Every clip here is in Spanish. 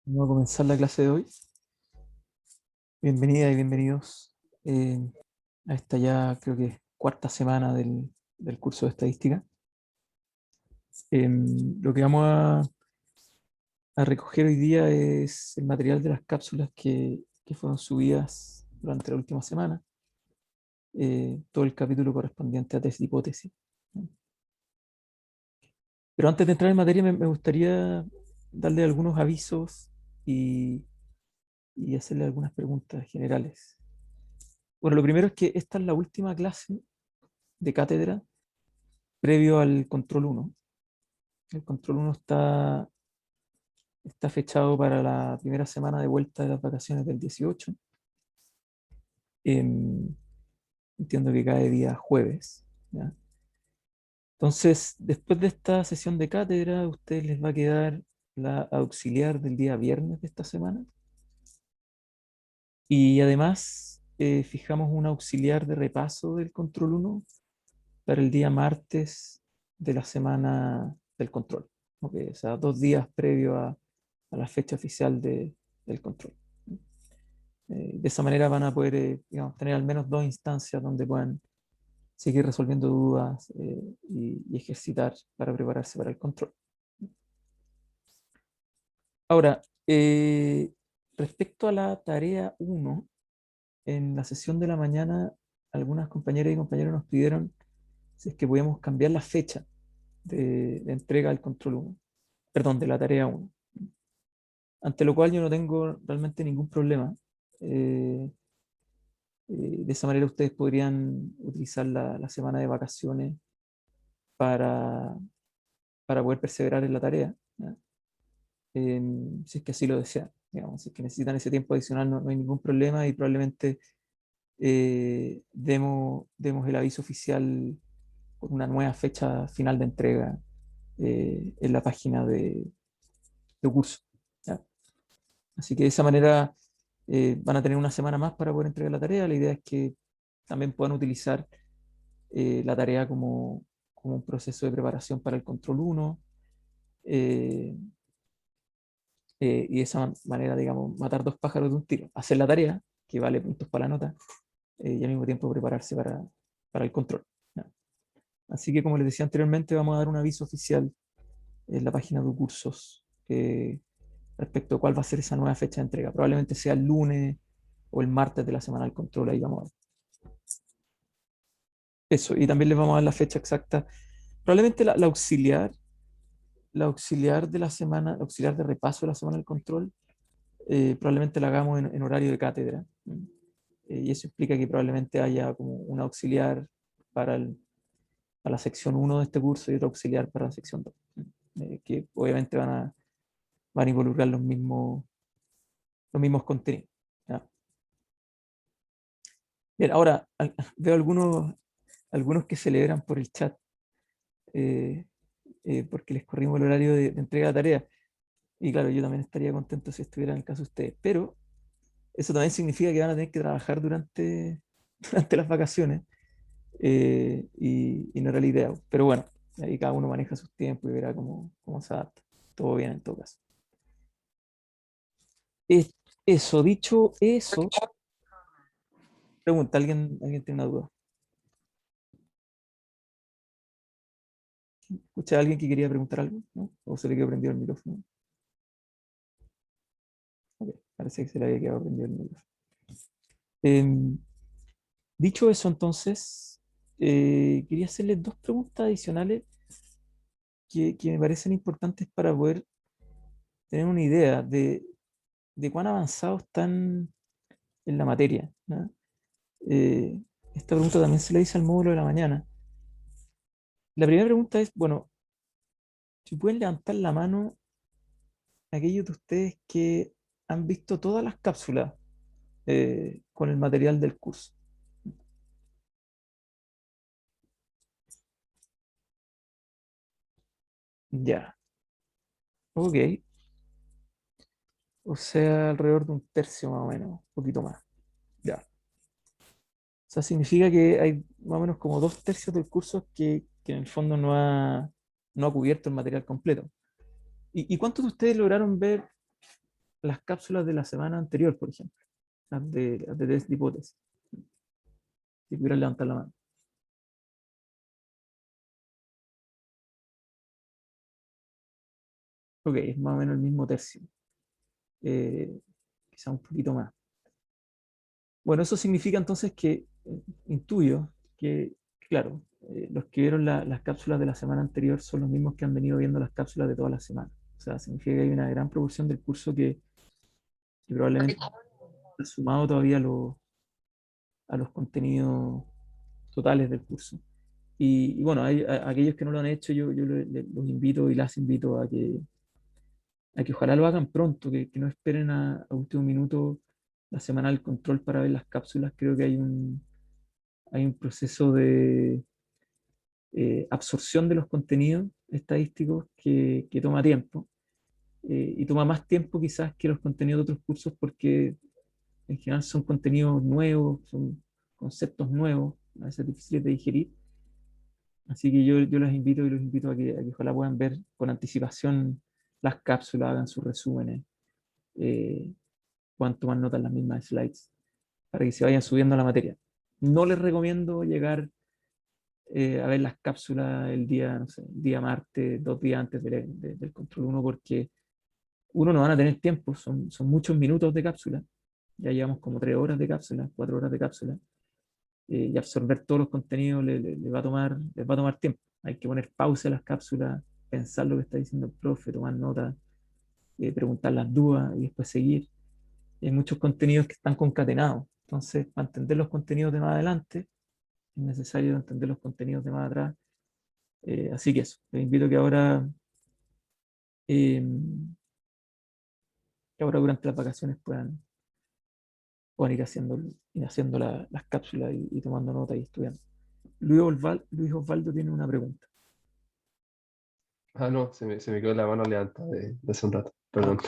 Vamos a comenzar la clase de hoy. Bienvenida y bienvenidos a esta ya creo que cuarta semana del curso de estadística. Lo que vamos a recoger hoy día es el material de las cápsulas que fueron subidas durante la última semana. Todo el capítulo correspondiente a test de hipótesis. Pero antes de entrar en materia me gustaría darle algunos avisos y, y hacerle algunas preguntas generales. Bueno, lo primero es que esta es la última clase de cátedra previo al control 1. El control 1 está fechado para la primera semana de vuelta de las vacaciones del 18. Em, Entiendo que cae día jueves, ¿ya? Entonces, después de esta sesión de cátedra, a ustedes les va a quedar la auxiliar del día viernes de esta semana. Y además, fijamos un auxiliar de repaso del control 1 para el día martes de la semana del control. ¿Ok? O sea, 2 días previo a la fecha oficial del control. De esa manera van a poder, digamos, tener al menos 2 instancias donde puedan seguir resolviendo dudas y ejercitar para prepararse para el control. Ahora, respecto a la tarea 1, en la sesión de la mañana, algunas compañeras y compañeros nos pidieron si es que podíamos cambiar la fecha de entrega del control 1, perdón, de la tarea 1. Ante lo cual yo no tengo realmente ningún problema. Eh, de esa manera ustedes podrían utilizar la semana de vacaciones para, para poder perseverar en la tarea, ¿ya? Si es que así lo desean. Digamos, si es que necesitan ese tiempo adicional, no hay ningún problema y probablemente demos el aviso oficial con una nueva fecha final de entrega en la página de curso, ¿ya? Así que de esa manera van a tener una semana más para poder entregar la tarea. La idea es que también puedan utilizar la tarea como un proceso de preparación para el control 1 eh, y de esa manera, digamos, matar dos pájaros de un tiro. Hacer la tarea, que vale puntos para la nota, y al mismo tiempo prepararse para el control, ¿ya? Así que, como les decía anteriormente, vamos a dar un aviso oficial en la página de cursos respecto a cuál va a ser esa nueva fecha de entrega. Probablemente sea el lunes o el martes de la semana del control, ahí vamos a ver. Eso, y también les vamos a dar la fecha exacta. Probablemente la auxiliar de la semana, la auxiliar de repaso de la semana del control, probablemente la hagamos en horario de cátedra. Y eso implica que probablemente haya como un auxiliar para, para la sección 1 de este curso y otro auxiliar para la sección 2, que obviamente van a involucrar los mismos contenidos, ¿ya? Bien, ahora veo algunos que celebran por el chat eh, porque les corrimos el horario de entrega de tarea. Y claro, yo también estaría contento si estuviera en el caso de ustedes, pero eso también significa que van a tener que trabajar durante las vacaciones y no era la idea. Pero bueno, ahí cada uno maneja sus tiempos y verá cómo se adapta. Todo bien en todo caso. Es- Eso, dicho eso, pregunta, ¿alguien tiene una duda? ¿Escucha a alguien que quería preguntar algo? ¿No? ¿O se le quedó prendido el micrófono? Ok, parece que se le había quedado prendido el micrófono. Em, Dicho eso, entonces, quería hacerles dos preguntas adicionales que me parecen importantes para poder tener una idea de cuán avanzados están en la materia, ¿no? Eh, Esta pregunta también se la hice al módulo de la mañana. La primera pregunta es, bueno, si pueden levantar la mano aquellos de ustedes que han visto todas las cápsulas con el material del curso. Ya, ok. O sea, alrededor de un tercio más o menos, un poquito más. Ya. O sea, significa que hay más o menos como 2 tercios del curso que en el fondo no ha cubierto el material completo. ¿Y cuántos de ustedes lograron ver las cápsulas de la semana anterior, por ejemplo, las de test de hipótesis. Si pudieran levantar la mano. Ok, es más o menos el mismo tercio. Quizá un poquito más. Bueno, eso significa entonces que intuyo que, claro, los que vieron las cápsulas de la semana anterior son los mismos que han venido viendo las cápsulas de toda la semana. O sea, significa que hay una gran proporción del curso que probablemente ha sumado todavía a los contenidos totales del curso. Y bueno, aquellos que no lo han hecho, yo los invito y las invito a que ojalá lo hagan pronto, que no esperen a último minuto la semana del control para ver las cápsulas. Creo que hay un proceso de absorción de los contenidos estadísticos que toma tiempo. Y toma más tiempo quizás que los contenidos de otros cursos porque en general son contenidos nuevos, son conceptos nuevos, a veces difíciles de digerir. Así que yo los invito y los invito a que ojalá puedan ver con anticipación las cápsulas, hagan sus resúmenes, eh, puedan tomar notas en las mismas slides, para que se vayan subiendo a la materia. No les recomiendo llegar a ver las cápsulas el día, no sé, el día martes, 2 días antes del control uno, porque uno no van a tener tiempo, son muchos minutos de cápsula. Ya llevamos como 3 horas de cápsula, 4 horas de cápsula, y absorber todos los contenidos les va a tomar tiempo. Hay que poner pausa a las cápsulas, pensar lo que está diciendo el profe, tomar notas, preguntar las dudas y después seguir. Y hay muchos contenidos que están concatenados. Entonces, para entender los contenidos de más adelante, es necesario entender los contenidos de más atrás. Así que eso, les invito a eh, que ahora durante las vacaciones puedan ir haciendo las cápsulas y tomando notas y estudiando. Luis Osvaldo tiene una pregunta. Ah, no, se me quedó la mano levantada de hace un rato, Ah, perdón.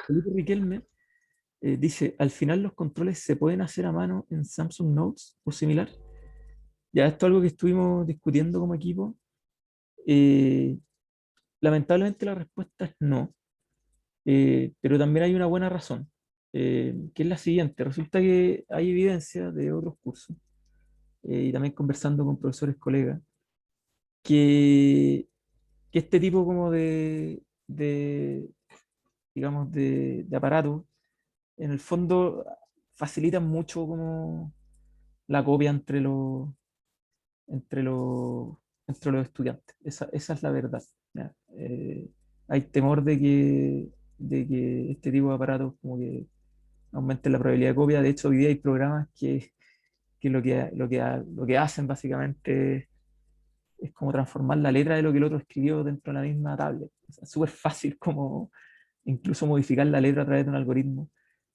Felipe Riquelme dice, al final los controles se pueden hacer a mano en Samsung Notes o similar. Ya esto es algo que estuvimos discutiendo como equipo. Eh, Lamentablemente la respuesta es no, pero también hay una buena razón, que es la siguiente. Resulta que hay evidencia de otros cursos, y también conversando con profesores colegas, que, que este tipo como digamos, de aparatos, en el fondo facilitan mucho como la copia entre los, entre los estudiantes. Esa es la verdad. ¿Ya? Hay temor de que este tipo de aparatos como que aumenten la probabilidad de copia. De hecho, hoy día hay programas que lo que hacen básicamente es como transformar la letra de lo que el otro escribió dentro de la misma tablet. O sea, es súper fácil como incluso modificar la letra a través de un algoritmo.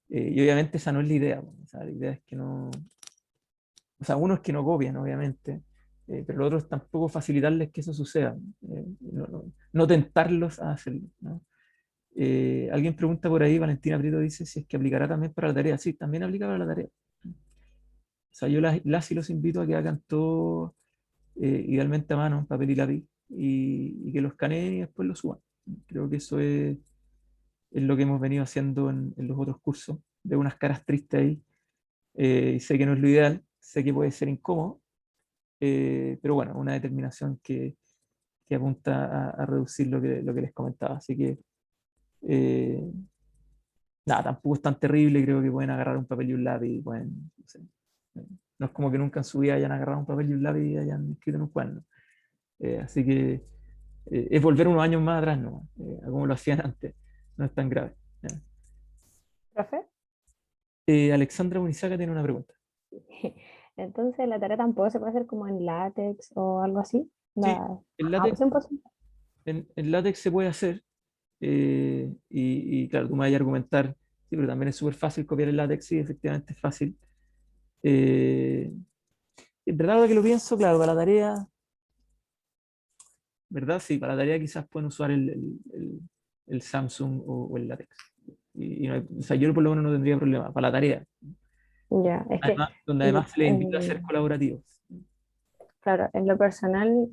Y obviamente esa no es la idea. O sea, la idea es que no, o sea, uno es que no copian, obviamente, pero los otros tampoco facilitarles que eso suceda, no tentarlos a hacerlo, ¿no? Alguien pregunta por ahí, Valentina Prieto dice si es que aplicará también para la tarea. Sí, también aplica para la tarea. O sea, yo las y los invito a que hagan todo idealmente a mano, papel y lápiz, y que lo escaneen y después lo suban. Creo que eso es lo que hemos venido haciendo en los otros cursos, de unas caras tristes ahí. Y sé que no es lo ideal, sé que puede ser incómodo, pero bueno, una determinación que apunta a reducir lo que les comentaba. Así que, eh, nada, tampoco es tan terrible, creo que pueden agarrar un papel y un lápiz, pueden, no sé, no es como que nunca en su vida hayan agarrado un papel y un lápiz y hayan escrito en un cuaderno. Así que es volver unos años más atrás, ¿no? A como lo hacían antes, no es tan grave. ¿Ya? ¿Profe? Alexandra Munizaga tiene una pregunta. Entonces la tarea tampoco se puede hacer como en látex o algo así. Sí, en látex, 100%. en látex se puede hacer, y claro, tú me vas a argumentar, sí, pero también es súper fácil copiar el látex, sí, efectivamente es fácil. Eh, en verdad, ahora que lo pienso, claro, para la tarea, ¿verdad? Sí, para la tarea quizás pueden usar el Samsung o el látex. O sea, yo por lo menos no tendría problema para la tarea, Ya, es que, donde además se les invita a ser colaborativos. claro, en lo personal,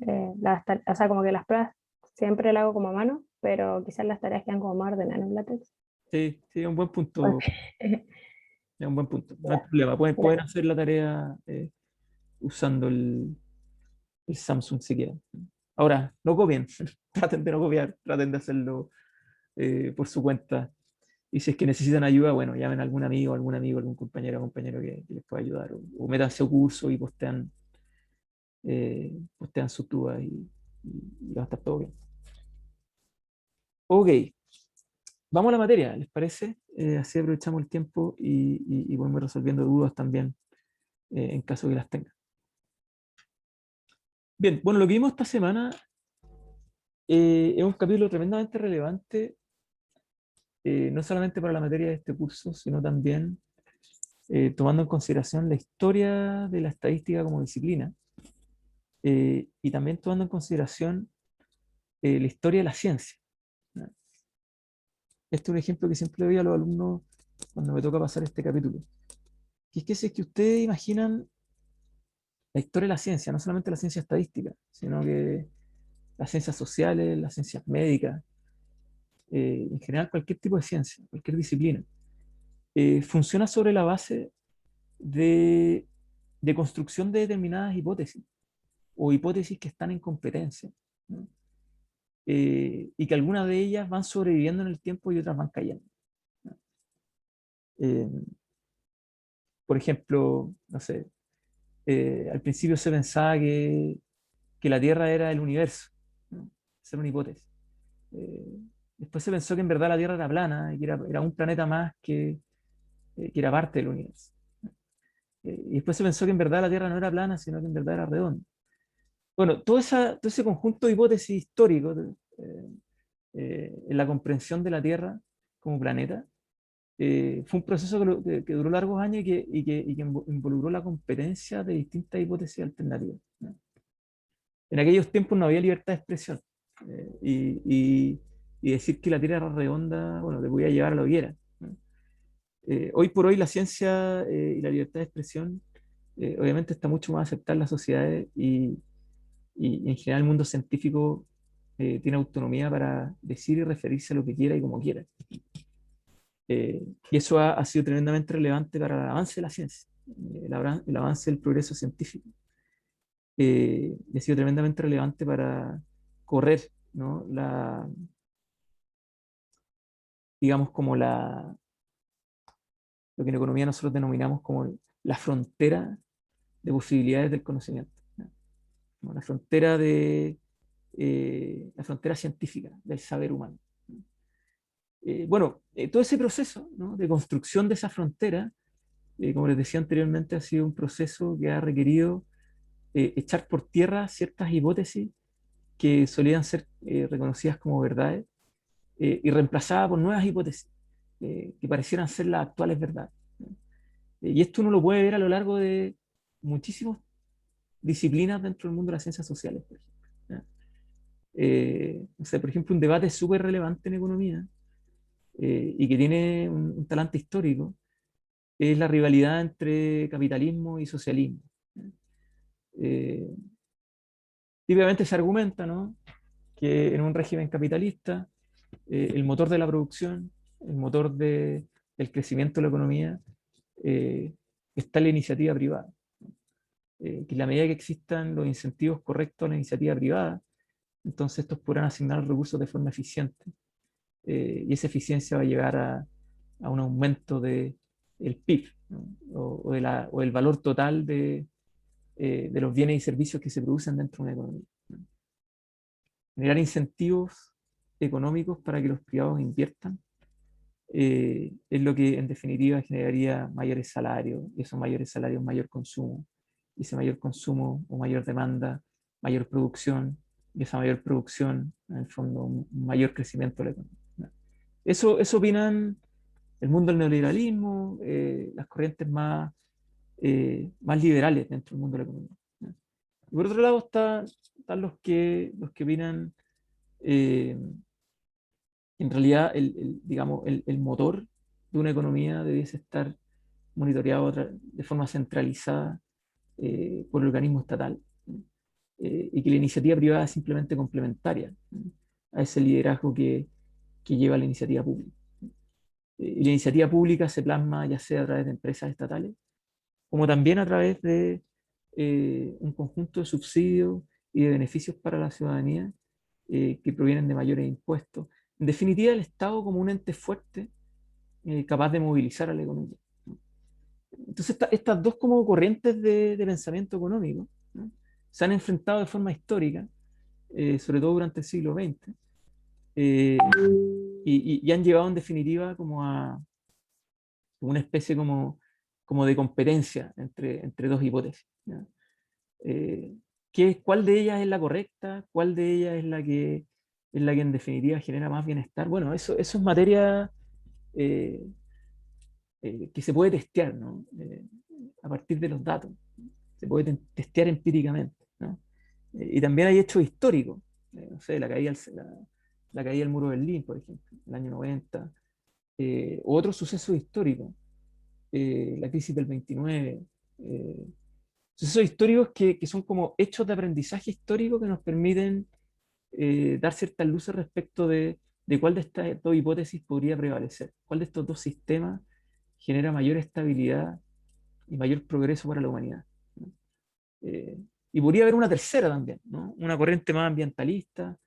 o sea, como que las pruebas siempre las hago como a mano, pero quizás las tareas quedan como más ordenadas en látex. Sí, sí, es un buen punto. Es un buen punto. No hay Ya, problema. ya. Pueden hacer la tarea usando el Samsung si quieren. Ahora, no copien. Traten de no copiar. Traten de hacerlo por su cuenta. Y si es que necesitan ayuda, bueno, llamen a algún amigo, algún compañero o compañero que les pueda ayudar. O métanse a un curso y postean sus dudas y va a estar todo bien. Ok, vamos a la materia, ¿les parece? Así aprovechamos el tiempo y podemos ir resolviendo dudas también en caso que las tengan. Bien, bueno, lo que vimos esta semana es un capítulo tremendamente relevante, no solamente para la materia de este curso, sino también tomando en consideración la historia de la estadística como disciplina y también tomando en consideración la historia de la ciencia, ¿no? Este es un ejemplo que siempre le doy a los alumnos cuando me toca pasar este capítulo. Que es que si es que ustedes imaginan la historia de la ciencia, no solamente la ciencia estadística, sino que las ciencias sociales, las ciencias médicas, en general cualquier tipo de ciencia, cualquier disciplina, funciona sobre la base de, de construcción de determinadas hipótesis o hipótesis que están en competencia, ¿no? Y que algunas de ellas van sobreviviendo en el tiempo y otras van cayendo, ¿no? Eh, por ejemplo, no sé, al principio se pensaba que la Tierra era el universo, ¿no? Esa era una hipótesis. Eh, Después se pensó que en verdad la Tierra era plana y que era un planeta más que era parte del universo. Y después se pensó que en verdad la Tierra no era plana, sino que en verdad era redonda. Bueno, todo ese conjunto de hipótesis históricos en la comprensión de la Tierra como planeta fue un proceso que duró largos años y que involucró la competencia de distintas hipótesis alternativas, ¿no? En aquellos tiempos no había libertad de expresión eh, y, y- y decir que la Tierra era redonda, bueno, te podía llevar a lo que era, ¿no? Hoy por hoy la ciencia y la libertad de expresión obviamente está mucho más aceptada en las sociedades y en general el mundo científico tiene autonomía para decir y referirse a lo que quiera y como quiera. Y eso ha sido tremendamente relevante para el avance de la ciencia, el avance del progreso científico. Y ha sido tremendamente relevante para correr, ¿no? Digamos, lo que en economía nosotros denominamos como la frontera de posibilidades del conocimiento, ¿no? Como la frontera científica del saber humano. Bueno, todo ese proceso, ¿no?, de construcción de esa frontera, como les decía anteriormente, ha sido un proceso que ha requerido echar por tierra ciertas hipótesis que solían ser reconocidas como verdades y reemplazadas por nuevas hipótesis que parecieran ser las actuales verdades, ¿no? Y esto uno lo puede ver a lo largo de muchísimas disciplinas dentro del mundo de las ciencias sociales, por ejemplo, ¿no? O sea, por ejemplo, un debate súper relevante en economía y que tiene un talante histórico es la rivalidad entre capitalismo y socialismo, ¿no? Eh, Típicamente se argumenta, ¿no?, que en un régimen capitalista el motor de la producción, el motor del crecimiento de la economía, eh, está en la iniciativa privada. Que en la medida que existan los incentivos correctos a la iniciativa privada, entonces estos podrán asignar recursos de forma eficiente. Y esa eficiencia va a llegar a un aumento del PIB, ¿no?, o el valor total de los bienes y servicios que se producen dentro de una economía, ¿no? Generar incentivos económicos para que los privados inviertan es lo que en definitiva generaría mayores salarios, y esos mayores salarios, mayor consumo, y ese mayor consumo o mayor demanda, mayor producción, y esa mayor producción, en el fondo, un mayor crecimiento de la economía, ¿no? Eso opinan el mundo del neoliberalismo, las corrientes más liberales dentro del mundo de la economía, ¿no? Y por otro lado están los que opinan eh, en realidad digamos, el motor de una economía debiese estar monitoreado de forma centralizada por el organismo estatal, ¿no? Y que la iniciativa privada es simplemente complementaria, ¿no?, a ese liderazgo que lleva la iniciativa pública. Y la iniciativa pública se plasma ya sea a través de empresas estatales, como también a través de un conjunto de subsidios y de beneficios para la ciudadanía que provienen de mayores impuestos. En definitiva, el Estado como un ente fuerte capaz de movilizar a la economía. Entonces, estas dos como corrientes de pensamiento económico, ¿no?, se han enfrentado de forma histórica, sobre todo durante el siglo XX, eh, y han llevado en definitiva como a una especie como de competencia entre dos hipótesis, ¿ya? Eh, ¿Cuál de ellas es la correcta? ¿Cuál de ellas es la que en definitiva genera más bienestar? Bueno, eso es materia eh, que se puede testear, ¿no? A partir de los datos. Se puede testear empíricamente, ¿no? Y también hay hechos históricos. No sé, la caída del muro de Berlín, por ejemplo, el año 90, u otros sucesos históricos, la crisis del 29, sucesos históricos que son como hechos de aprendizaje histórico que nos permiten dar ciertas luces respecto de cuál de estas dos hipótesis podría prevalecer, cuál de estos dos sistemas genera mayor estabilidad y mayor progreso para la humanidad, ¿no? Y podría haber una tercera también, ¿no? Una corriente más ambientalista,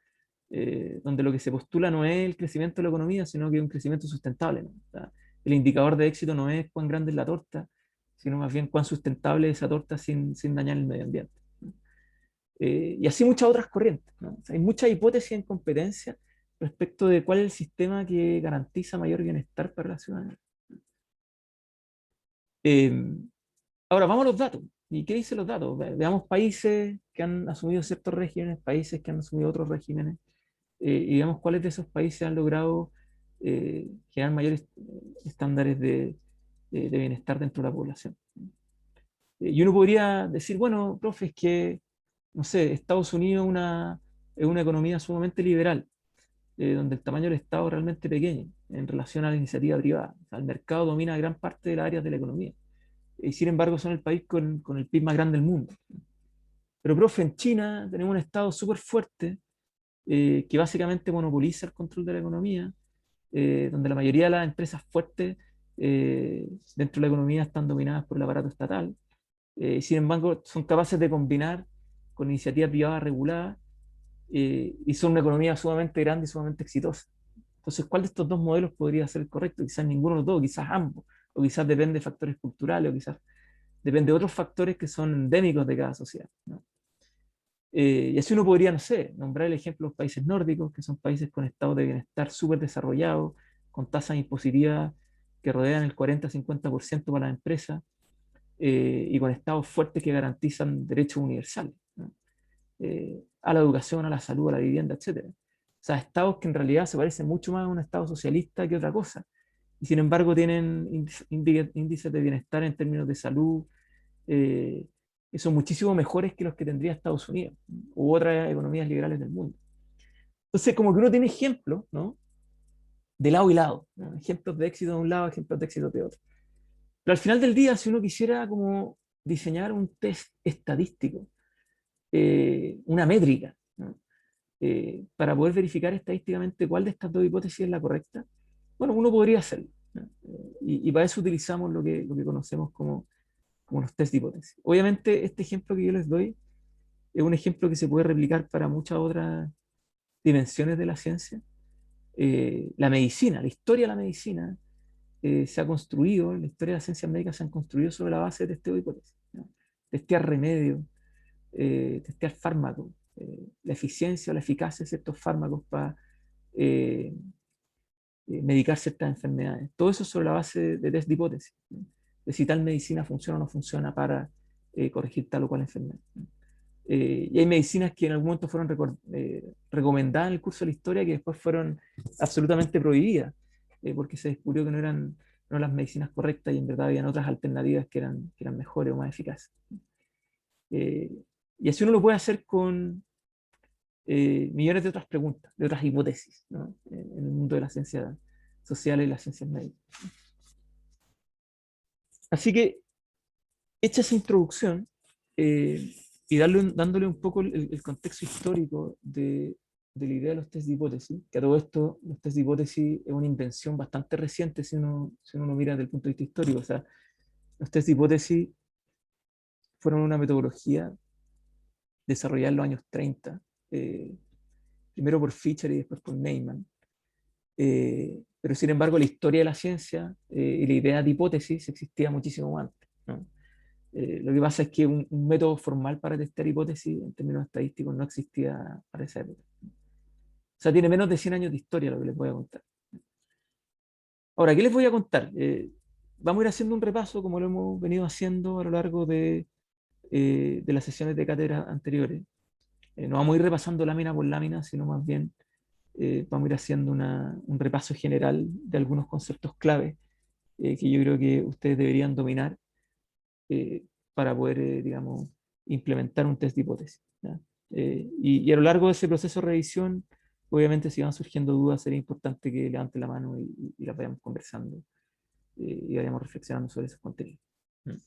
donde lo que se postula no es el crecimiento de la economía, sino que es un crecimiento sustentable, ¿no? O sea, el indicador de éxito no es cuán grande es la torta, sino más bien cuán sustentable es esa torta sin dañar el medio ambiente, ¿no? Y así muchas otras corrientes, ¿no? O sea, hay muchas hipótesis en competencia respecto de cuál es el sistema que garantiza mayor bienestar para la ciudadanía. Eh, Ahora vamos a los datos. ¿Y qué dicen los datos? Veamos países que han asumido ciertos regímenes, países que han asumido otros regímenes, y veamos cuáles de esos países han logrado generar mayores estándares de bienestar dentro de la población. Y uno podría decir, bueno, profe, es que, no sé, Estados Unidos es una economía sumamente liberal, donde el tamaño del Estado es realmente pequeño en relación a la iniciativa privada. O sea, el mercado domina gran parte de las áreas de la economía. Y sin embargo son el país con el PIB más grande del mundo. Pero, profe, en China tenemos un Estado súper fuerte que básicamente monopoliza el control de la economía, donde la mayoría de las empresas fuertes dentro de la economía están dominadas por el aparato estatal. Sin embargo, son capaces de combinar con iniciativa privada regulada y son una economía sumamente grande y sumamente exitosa. Entonces, ¿cuál de estos dos modelos podría ser el correcto? Quizás ninguno de los dos, quizás ambos, o quizás depende de factores culturales, o quizás depende de otros factores que son endémicos de cada sociedad, ¿no? Y así uno podría, no sé, nombrar el ejemplo de los países nórdicos, que son países con estados de bienestar súper desarrollados, con tasas impositivas que rodean el 40-50% para las empresas, y con estados fuertes que garantizan derechos universales, ¿no? A la educación, a la salud, a la vivienda, etc. O sea, estados que en realidad se parecen mucho más a un estado socialista que otra cosa, y sin embargo tienen índices de bienestar en términos de salud, eh, que son muchísimo mejores que los que tendría Estados Unidos u otras economías liberales del mundo. Entonces, como que uno tiene ejemplos, ¿no?, de lado y lado, ¿no? Ejemplos de éxito de un lado, ejemplos de éxito de otro. Pero al final del día, si uno quisiera como diseñar un test estadístico, una métrica, ¿no?, para poder verificar estadísticamente cuál de estas dos hipótesis es la correcta, bueno, uno podría hacerlo, ¿no? Y para eso utilizamos lo que conocemos como los test de hipótesis. Obviamente, este ejemplo que yo les doy es un ejemplo que se puede replicar para muchas otras dimensiones de la ciencia. La medicina, la historia de la medicina se ha construido, la historia de las ciencias médicas se han construido sobre la base de testeo de hipótesis, ¿no? Testear remedios, testear fármacos, la eficiencia o la eficacia de ciertos fármacos para medicar ciertas enfermedades. Todo eso sobre la base de test de hipótesis, ¿no?, de si tal medicina funciona o no funciona para corregir tal o cual enfermedad, ¿no? Y hay medicinas que en algún momento fueron recomendadas en el curso de la historia que después fueron absolutamente prohibidas, porque se descubrió que no eran las medicinas correctas y en verdad habían otras alternativas que eran mejores o más eficaces. Eh, y así uno lo puede hacer con millones de otras preguntas, de otras hipótesis, ¿no?, en el mundo de las ciencias sociales y las ciencias médicas. Así que, hecha esa introducción, y dándole un poco el contexto histórico de la idea de los test de hipótesis, que a todo esto, los test de hipótesis es una invención bastante reciente si uno lo mira desde el punto de vista histórico. O sea, los test de hipótesis fueron una metodología desarrollada en los años 30, primero por Fisher y después por Neyman. Pero sin embargo, la historia de la ciencia y la idea de hipótesis existía muchísimo antes, ¿no? Lo que pasa es que un método formal para testear hipótesis en términos estadísticos no existía para esa época. O sea, tiene menos de 100 años de historia lo que les voy a contar. Ahora, ¿qué les voy a contar? Vamos a ir haciendo un repaso como lo hemos venido haciendo a lo largo de las sesiones de cátedra anteriores. No vamos a ir repasando lámina por lámina, sino más bien vamos a ir haciendo un repaso general de algunos conceptos clave que yo creo que ustedes deberían dominar para poder, digamos, implementar un test de hipótesis, ¿ya? Y a lo largo de ese proceso de revisión, obviamente si van surgiendo dudas, sería importante que levanten la mano y las vayamos conversando y vayamos reflexionando sobre esos contenidos. ¿Mm?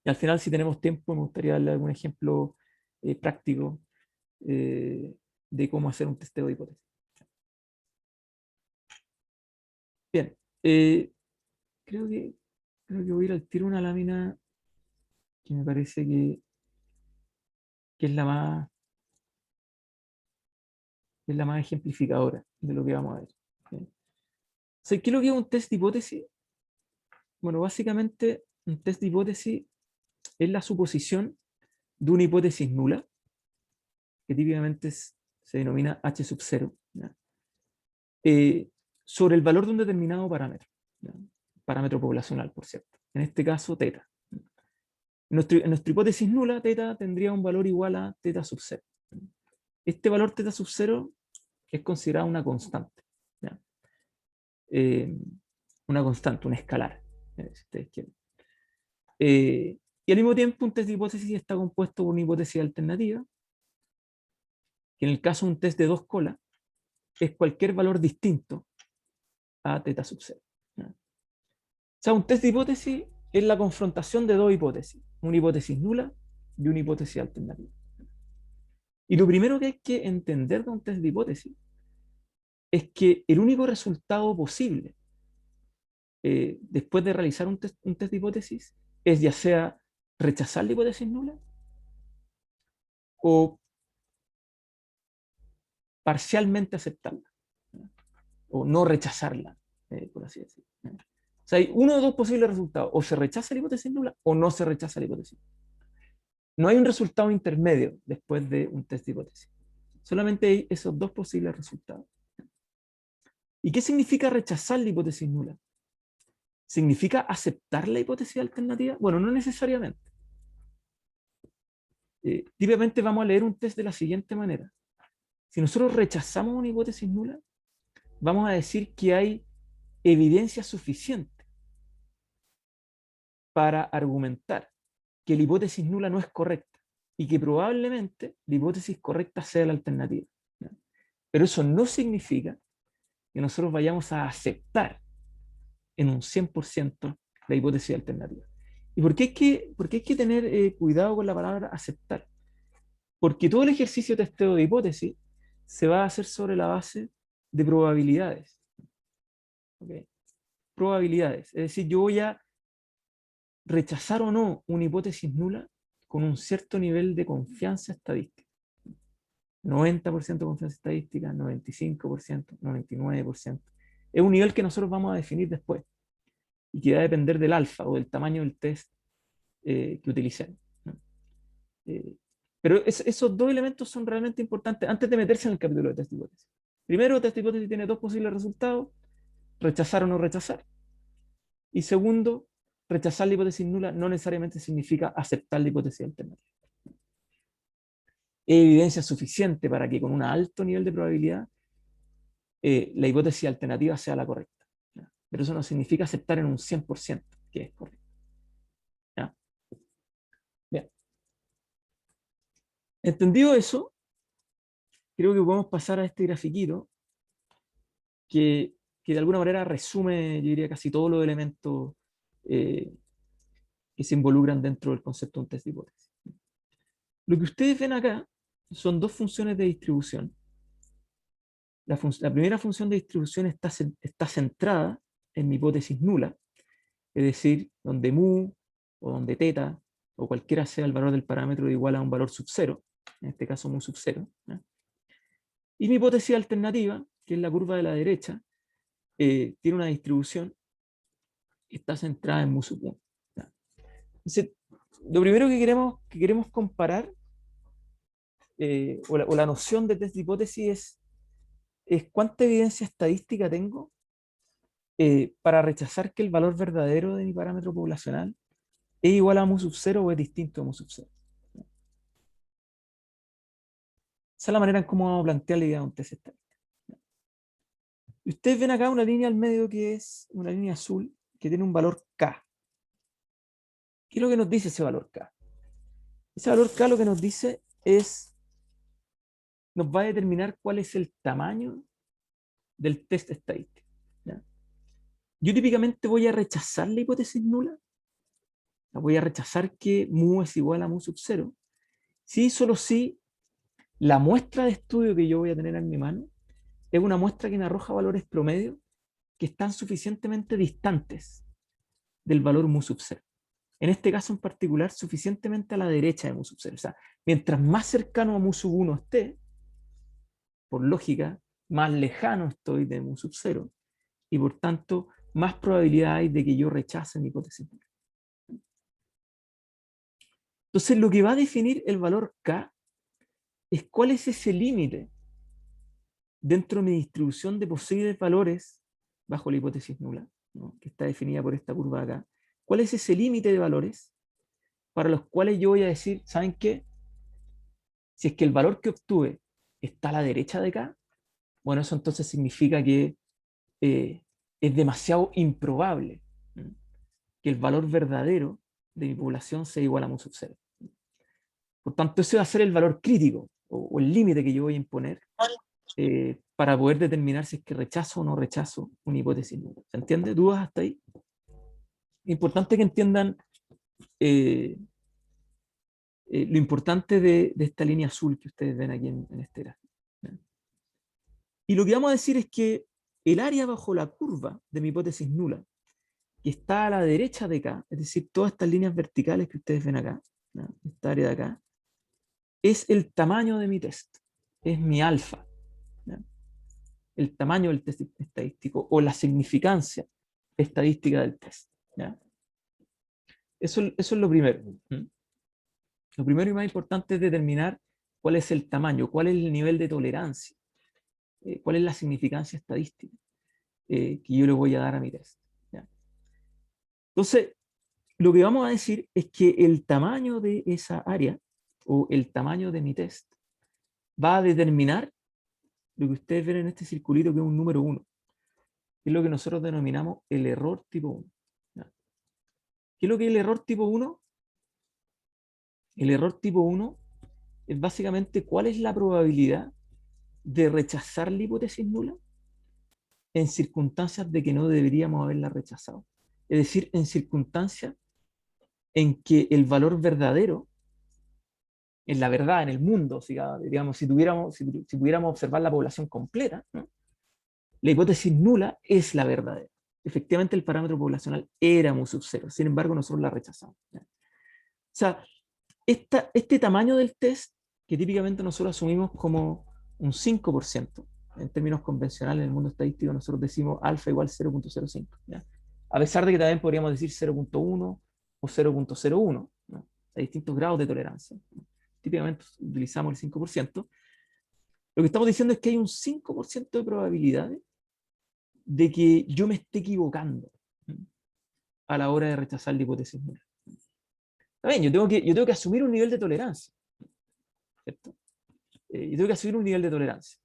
Y al final, si tenemos tiempo, me gustaría darle algún ejemplo práctico de cómo hacer un testeo de hipótesis. Bien, creo que voy a ir al tiro una lámina que me parece que es la más ejemplificadora de lo que vamos a ver. ¿Sí? O sea, ¿qué es lo que es un test de hipótesis? Bueno, básicamente un test de hipótesis es la suposición de una hipótesis nula, que típicamente se denomina H sub 0, ¿ya? Sobre el valor de un determinado parámetro, ¿ya? Parámetro poblacional, por cierto. En este caso, teta. En nuestra hipótesis nula, teta tendría un valor igual a teta sub 0. Este valor teta sub 0 es considerado una constante, ¿ya? Una constante, un escalar, si ustedes quieren. Y al mismo tiempo, un test de hipótesis está compuesto por una hipótesis alternativa, que en el caso de un test de dos colas, es cualquier valor distinto a teta sub 0. ¿Ya? O sea, un test de hipótesis es la confrontación de dos hipótesis, una hipótesis nula y una hipótesis alternativa. Y lo primero que hay que entender de un test de hipótesis es que el único resultado posible después de realizar un test de hipótesis es ya sea rechazar la hipótesis nula o parcialmente aceptarla, ¿no? O no rechazarla, por así decirlo. O sea, hay uno de dos posibles resultados: o se rechaza la hipótesis nula o no se rechaza la hipótesis. No hay un resultado intermedio después de un test de hipótesis. Solamente hay esos dos posibles resultados. ¿Y qué significa rechazar la hipótesis nula? ¿Significa aceptar la hipótesis alternativa? Bueno, no necesariamente. Típicamente vamos a leer un test de la siguiente manera. Si nosotros rechazamos una hipótesis nula, vamos a decir que hay evidencia suficiente para argumentar que la hipótesis nula no es correcta y que probablemente la hipótesis correcta sea la alternativa, ¿no? Pero eso no significa que nosotros vayamos a aceptar en un 100% la hipótesis alternativa. ¿Y por qué hay que tener cuidado con la palabra aceptar? Porque todo el ejercicio de testeo de hipótesis se va a hacer sobre la base de probabilidades. ¿Okay? Probabilidades. Es decir, yo voy a rechazar o no una hipótesis nula con un cierto nivel de confianza estadística. 90% de confianza estadística, 95%, 99%. Es un nivel que nosotros vamos a definir después y que va a depender del alfa o del tamaño del test que utilicemos, ¿no? Pero esos dos elementos son realmente importantes antes de meterse en el capítulo de test de hipótesis. Primero, test de hipótesis tiene dos posibles resultados: rechazar o no rechazar. Y segundo, rechazar la hipótesis nula no necesariamente significa aceptar la hipótesis alternativa. Es evidencia suficiente para que con un alto nivel de probabilidad la hipótesis alternativa sea la correcta, ¿ya? Pero eso no significa aceptar en un 100% que es correcto, ¿ya? Bien. Entendido eso, creo que podemos pasar a este grafiquito que de alguna manera resume, yo diría, casi todos los elementos eh, que se involucran dentro del concepto de un test de hipótesis. Lo que ustedes ven acá son dos funciones de distribución La primera función de distribución está centrada en mi hipótesis nula, es decir, donde mu o donde teta o cualquiera sea el valor del parámetro igual a un valor sub 0, en este caso mu sub 0. Y mi hipótesis alternativa, que es la curva de la derecha, tiene una distribución que está centrada en mu sub 1. Entonces, lo primero que queremos comparar, o la noción de test de hipótesis es cuánta evidencia estadística tengo para rechazar que el valor verdadero de mi parámetro poblacional es igual a mu sub 0 o es distinto a mu sub 0. Esa es la manera en cómo vamos a plantear la idea de un test estadístico. Y ustedes ven acá una línea al medio que es una línea azul que tiene un valor K. ¿Qué es lo que nos dice ese valor K? Ese valor K lo que nos dice es, nos va a determinar cuál es el tamaño del test estadístico. ¿Ya? Yo típicamente voy a rechazar la hipótesis nula. Voy a rechazar que mu es igual a mu sub 0. Si solo si la muestra de estudio que yo voy a tener en mi mano es una muestra que me arroja valores promedio que están suficientemente distantes del valor mu sub 0. En este caso en particular, suficientemente a la derecha de mu sub 0. O sea, mientras más cercano a mu sub 1 esté, por lógica, más lejano estoy de mu sub 0 y por tanto, más probabilidad hay de que yo rechace mi hipótesis. Entonces, lo que va a definir el valor K es cuál es ese límite dentro de mi distribución de posibles valores bajo la hipótesis nula, ¿no? Que está definida por esta curva acá. ¿Cuál es ese límite de valores para los cuales yo voy a decir, ¿saben qué? Si es que el valor que obtuve está a la derecha de K, bueno, eso entonces significa que es demasiado improbable, ¿no?, que el valor verdadero de mi población sea igual a mu sub 0. Por tanto, ese va a ser el valor crítico o el límite que yo voy a imponer para poder determinar si es que rechazo o no rechazo una hipótesis nula. ¿Se entiende? ¿Dudas hasta ahí? Importante que entiendan lo importante de esta línea azul que ustedes ven aquí en este gráfico. Y lo que vamos a decir es que el área bajo la curva de mi hipótesis nula, que está a la derecha de acá, es decir, todas estas líneas verticales que ustedes ven acá, ¿no?, esta área de acá, es el tamaño de mi test, es mi alfa, ¿no?, el tamaño del test estadístico o la significancia estadística del test. ¿Ya? Eso es lo primero. Lo primero y más importante es determinar cuál es el tamaño, cuál es el nivel de tolerancia, cuál es la significancia estadística que yo le voy a dar a mi test. ¿Ya? Entonces, lo que vamos a decir es que el tamaño de esa área o el tamaño de mi test va a determinar lo que ustedes ven en este circulito, que es un número 1, que es lo que nosotros denominamos el error tipo 1. ¿Ya? ¿Qué es lo que es el error tipo 1? El error tipo 1 es básicamente cuál es la probabilidad de rechazar la hipótesis nula en circunstancias de que no deberíamos haberla rechazado. Es decir, en circunstancias en que el valor verdadero, en la verdad, en el mundo, digamos, si pudiéramos observar la población completa, ¿no?, la hipótesis nula es la verdadera. Efectivamente, el parámetro poblacional era mu sub 0, sin embargo, nosotros la rechazamos. ¿Ya? O sea, este tamaño del test, que típicamente nosotros asumimos como un 5%, en términos convencionales en el mundo estadístico nosotros decimos alfa igual 0.05. ¿Ya? A pesar de que también podríamos decir 0.1 o 0.01, ¿no?, hay distintos grados de tolerancia. Típicamente utilizamos el 5%. Lo que estamos diciendo es que hay un 5% de probabilidades de que yo me esté equivocando a la hora de rechazar la hipótesis nula. Está bien, yo tengo que asumir un nivel de tolerancia, ¿cierto? Yo tengo que asumir un nivel de tolerancia.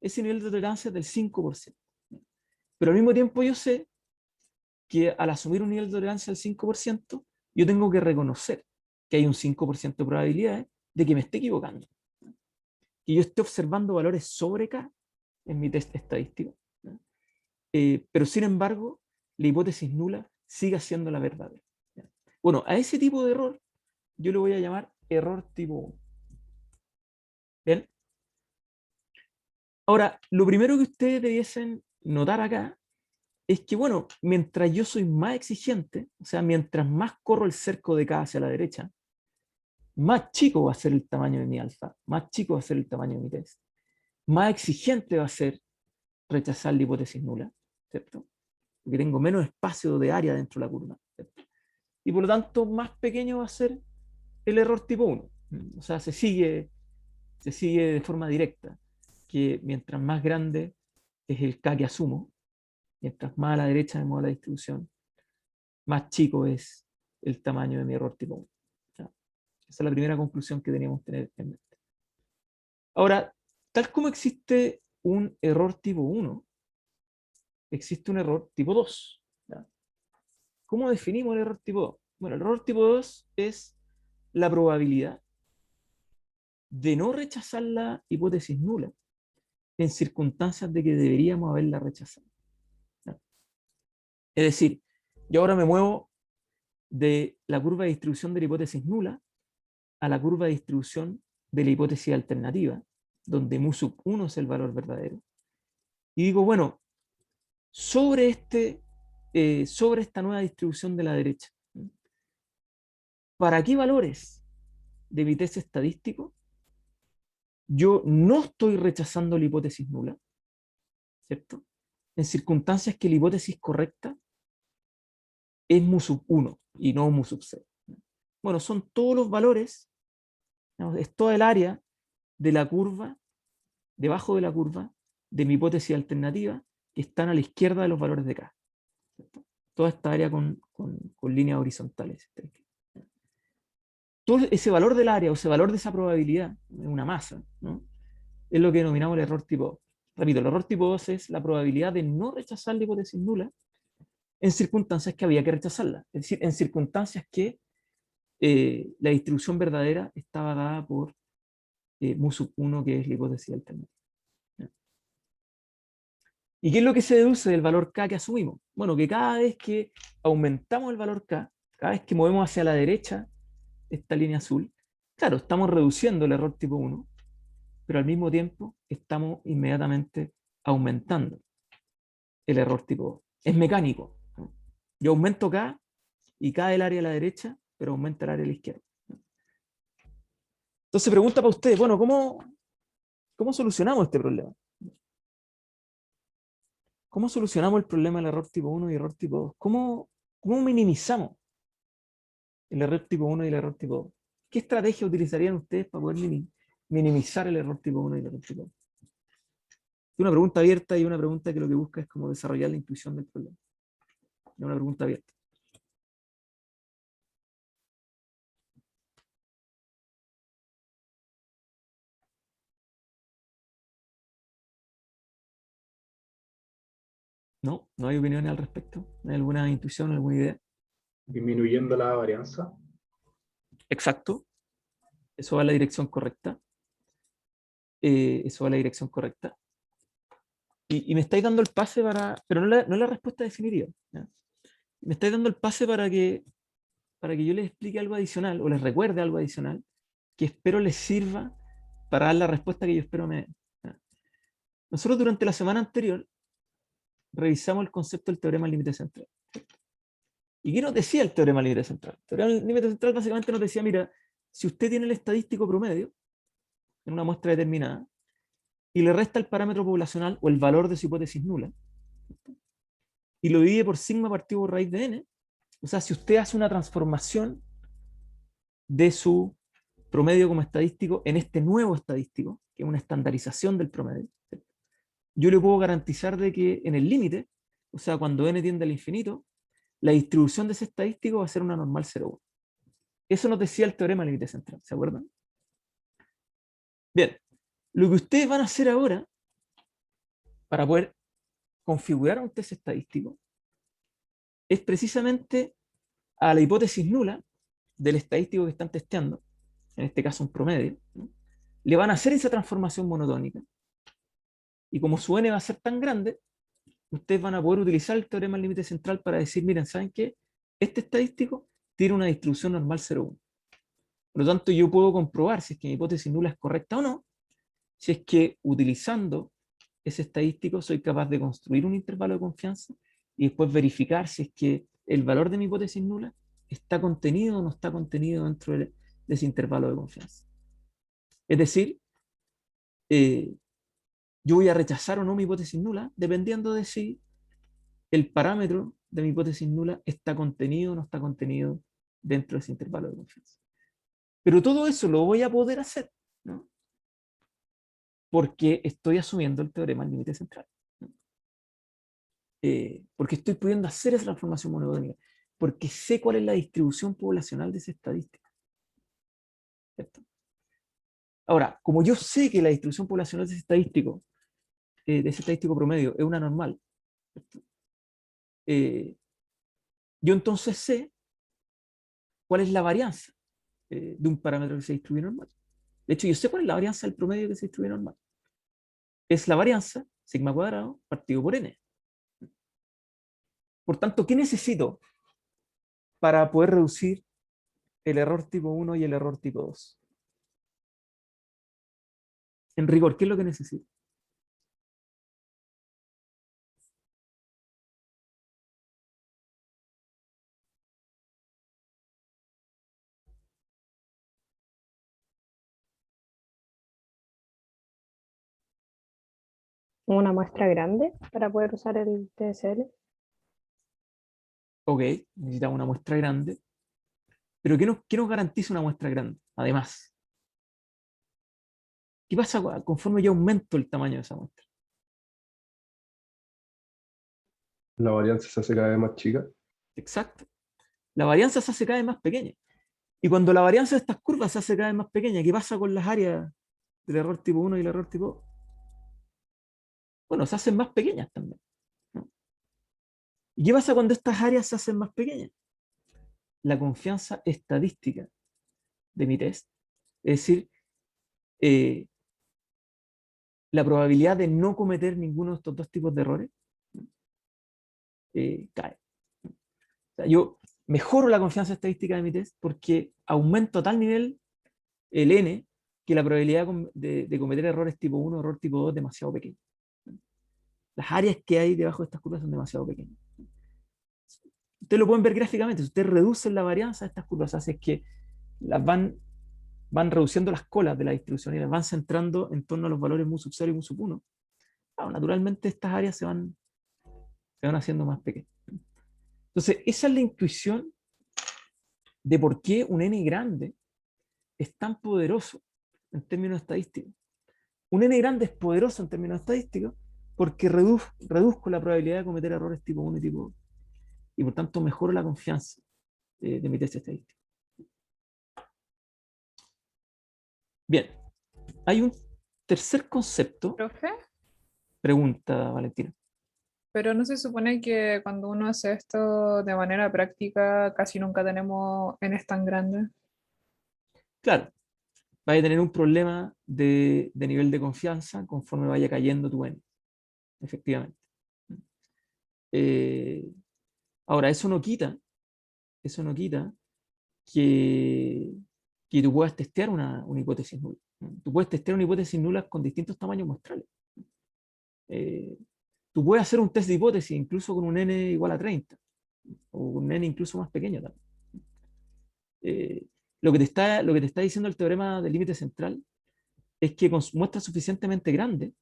Ese nivel de tolerancia es del 5%. Pero al mismo tiempo yo sé que al asumir un nivel de tolerancia del 5%, yo tengo que reconocer que hay un 5% de probabilidades de que me esté equivocando. Que yo esté observando valores sobre K en mi test estadístico. Pero sin embargo, la hipótesis nula sigue siendo la verdadera. Bueno, a ese tipo de error yo le voy a llamar error tipo 1. ¿Bien? Ahora, lo primero que ustedes debiesen notar acá es que, bueno, mientras yo soy más exigente, o sea, mientras más corro el cerco de K hacia la derecha, más chico va a ser el tamaño de mi alfa, más chico va a ser el tamaño de mi test, más exigente va a ser rechazar la hipótesis nula, ¿cierto? Porque tengo menos espacio de área dentro de la curva, ¿cierto? Y por lo tanto, más pequeño va a ser el error tipo 1. O sea, se sigue de forma directa, que mientras más grande es el K que asumo, mientras más a la derecha me muevo la distribución, más chico es el tamaño de mi error tipo 1. ¿Ya? Esa es la primera conclusión que teníamos que tener en mente. Ahora, tal como existe un error tipo 1, existe un error tipo 2. ¿Ya? ¿Cómo definimos el error tipo 2? Bueno, el error tipo 2 es la probabilidad de no rechazar la hipótesis nula en circunstancias de que deberíamos haberla rechazado. ¿Ya? Es decir, yo ahora me muevo de la curva de distribución de la hipótesis nula a la curva de distribución de la hipótesis alternativa, donde mu sub 1 es el valor verdadero. Y digo, bueno, sobre esta nueva distribución de la derecha, ¿para qué valores de mi test estadístico yo no estoy rechazando la hipótesis nula? ¿Cierto? En circunstancias que la hipótesis correcta es mu sub 1 y no mu sub 0. Bueno, son todos los valores, digamos, es toda el área de la curva, debajo de la curva, de mi hipótesis alternativa, que están a la izquierda de los valores de K. ¿Cierto? Toda esta área con líneas horizontales. Todo ese valor del área o ese valor de esa probabilidad, una masa, ¿no? Es lo que denominamos el error tipo 2. Repito, el error tipo 2 es la probabilidad de no rechazar la hipótesis nula en circunstancias que había que rechazarla. Es decir, en circunstancias que la distribución verdadera estaba dada por mu sub 1, que es la hipótesis alternativa. ¿Ya? ¿Y qué es lo que se deduce del valor K que asumimos? Bueno, que cada vez que aumentamos el valor K, cada vez que movemos hacia la derecha esta línea azul, claro, estamos reduciendo el error tipo 1, pero al mismo tiempo estamos inmediatamente aumentando el error tipo 2. Es mecánico, ¿no? Yo aumento K y cae el área a la derecha, pero aumenta el área a la izquierda. Entonces pregunta para ustedes, bueno, ¿cómo solucionamos este problema? ¿Cómo solucionamos el problema del error tipo 1 y error tipo 2? ¿Cómo minimizamos el error tipo 1 y el error tipo 2? ¿Qué estrategia utilizarían ustedes para poder minimizar el error tipo 1 y el error tipo 2? Es una pregunta abierta y una pregunta que lo que busca es como desarrollar la intuición del problema. Es una pregunta abierta. No hay opiniones al respecto. ¿No hay alguna intuición, alguna idea? Disminuyendo la varianza. Exacto. Eso va en la dirección correcta. Eso va en la dirección correcta. Y me estáis dando el pase para... Pero no es la respuesta definitiva. ¿Ya? Me estáis dando el pase para que yo les explique algo adicional o les recuerde algo adicional que espero les sirva para dar la respuesta que yo espero me den. ¿Ya? Nosotros durante la semana anterior revisamos el concepto del teorema del límite central. ¿Y qué nos decía el teorema del límite central? El teorema del límite central básicamente nos decía, mira, si usted tiene el estadístico promedio en una muestra determinada y le resta el parámetro poblacional o el valor de su hipótesis nula y lo divide por sigma partido por raíz de n, o sea, si usted hace una transformación de su promedio como estadístico en este nuevo estadístico, que es una estandarización del promedio, yo le puedo garantizar de que en el límite, o sea, cuando n tiende al infinito, la distribución de ese estadístico va a ser una normal 0,1. Eso nos decía el teorema del límite central, ¿se acuerdan? Bien, lo que ustedes van a hacer ahora, para poder configurar un test estadístico, es precisamente a la hipótesis nula del estadístico que están testeando, en este caso un promedio, ¿no? Le van a hacer esa transformación monotónica, y como su n va a ser tan grande, ustedes van a poder utilizar el teorema del límite central para decir, miren, ¿saben qué? Este estadístico tiene una distribución normal 0,1. Por lo tanto, yo puedo comprobar si es que mi hipótesis nula es correcta o no, si es que utilizando es estadístico, soy capaz de construir un intervalo de confianza y después verificar si es que el valor de mi hipótesis nula está contenido o no está contenido dentro de ese intervalo de confianza. Es decir, yo voy a rechazar o no mi hipótesis nula dependiendo de si el parámetro de mi hipótesis nula está contenido o no está contenido dentro de ese intervalo de confianza. Pero todo eso lo voy a poder hacer, ¿no? Porque estoy asumiendo el teorema del límite central. ¿No? Porque estoy pudiendo hacer esa transformación monodómica, porque sé cuál es la distribución poblacional de esa estadística. ¿Cierto? Ahora, como yo sé que la distribución poblacional de ese estadístico promedio es una normal, ¿cierto? Yo entonces sé cuál es la varianza de un parámetro que se distribuye normal. De hecho, yo sé cuál es la varianza del promedio que se distribuye normal. Es la varianza, sigma cuadrado, partido por n. Por tanto, ¿qué necesito para poder reducir el error tipo 1 y el error tipo 2? En rigor, ¿qué es lo que necesito? Una muestra grande para poder usar el TSL. Ok, necesitamos una muestra grande. Pero qué nos garantiza una muestra grande? Además, ¿qué pasa conforme yo aumento el tamaño de esa muestra? La varianza se hace cada vez más chica. Exacto. La varianza se hace cada vez más pequeña. Y cuando la varianza de estas curvas se hace cada vez más pequeña, ¿qué pasa con las áreas del error tipo 1 y el error tipo 2? Bueno, se hacen más pequeñas también, ¿no? ¿Y qué pasa cuando estas áreas se hacen más pequeñas? La confianza estadística de mi test, es decir, eh, la probabilidad de no cometer ninguno de estos dos tipos de errores, cae. O sea, yo mejoro la confianza estadística de mi test porque aumento a tal nivel el n que la probabilidad de cometer errores tipo 1 error tipo 2 es demasiado pequeña. Las áreas que hay debajo de estas curvas son demasiado pequeñas. Ustedes lo pueden ver gráficamente. Si ustedes reducen la varianza de estas curvas, hace que las van reduciendo las colas de la distribución y las van centrando en torno a los valores mu sub 0 y mu sub 1. Claro, naturalmente estas áreas se van haciendo más pequeñas. Entonces, esa es la intuición de por qué un n grande es tan poderoso en términos estadísticos. Un n grande es poderoso en términos estadísticos porque reduzco la probabilidad de cometer errores tipo 1 y tipo 2. Y por tanto mejoro la confianza de mi test estadístico. Bien, hay un tercer concepto. Profe, Pregunta Valentina. pero no se supone que cuando uno hace esto de manera práctica casi nunca tenemos n tan grandes. Claro, vaya a tener un problema de nivel de confianza conforme vaya cayendo tu n, efectivamente. Ahora, eso no quita que, que tú puedas testear una hipótesis nula. Tú puedes testear una hipótesis nula con distintos tamaños muestrales. Tú puedes hacer un test de hipótesis incluso con un n igual a 30, o un n incluso más pequeño también. Lo que te está diciendo el teorema del límite central es que con muestras suficientemente grandes,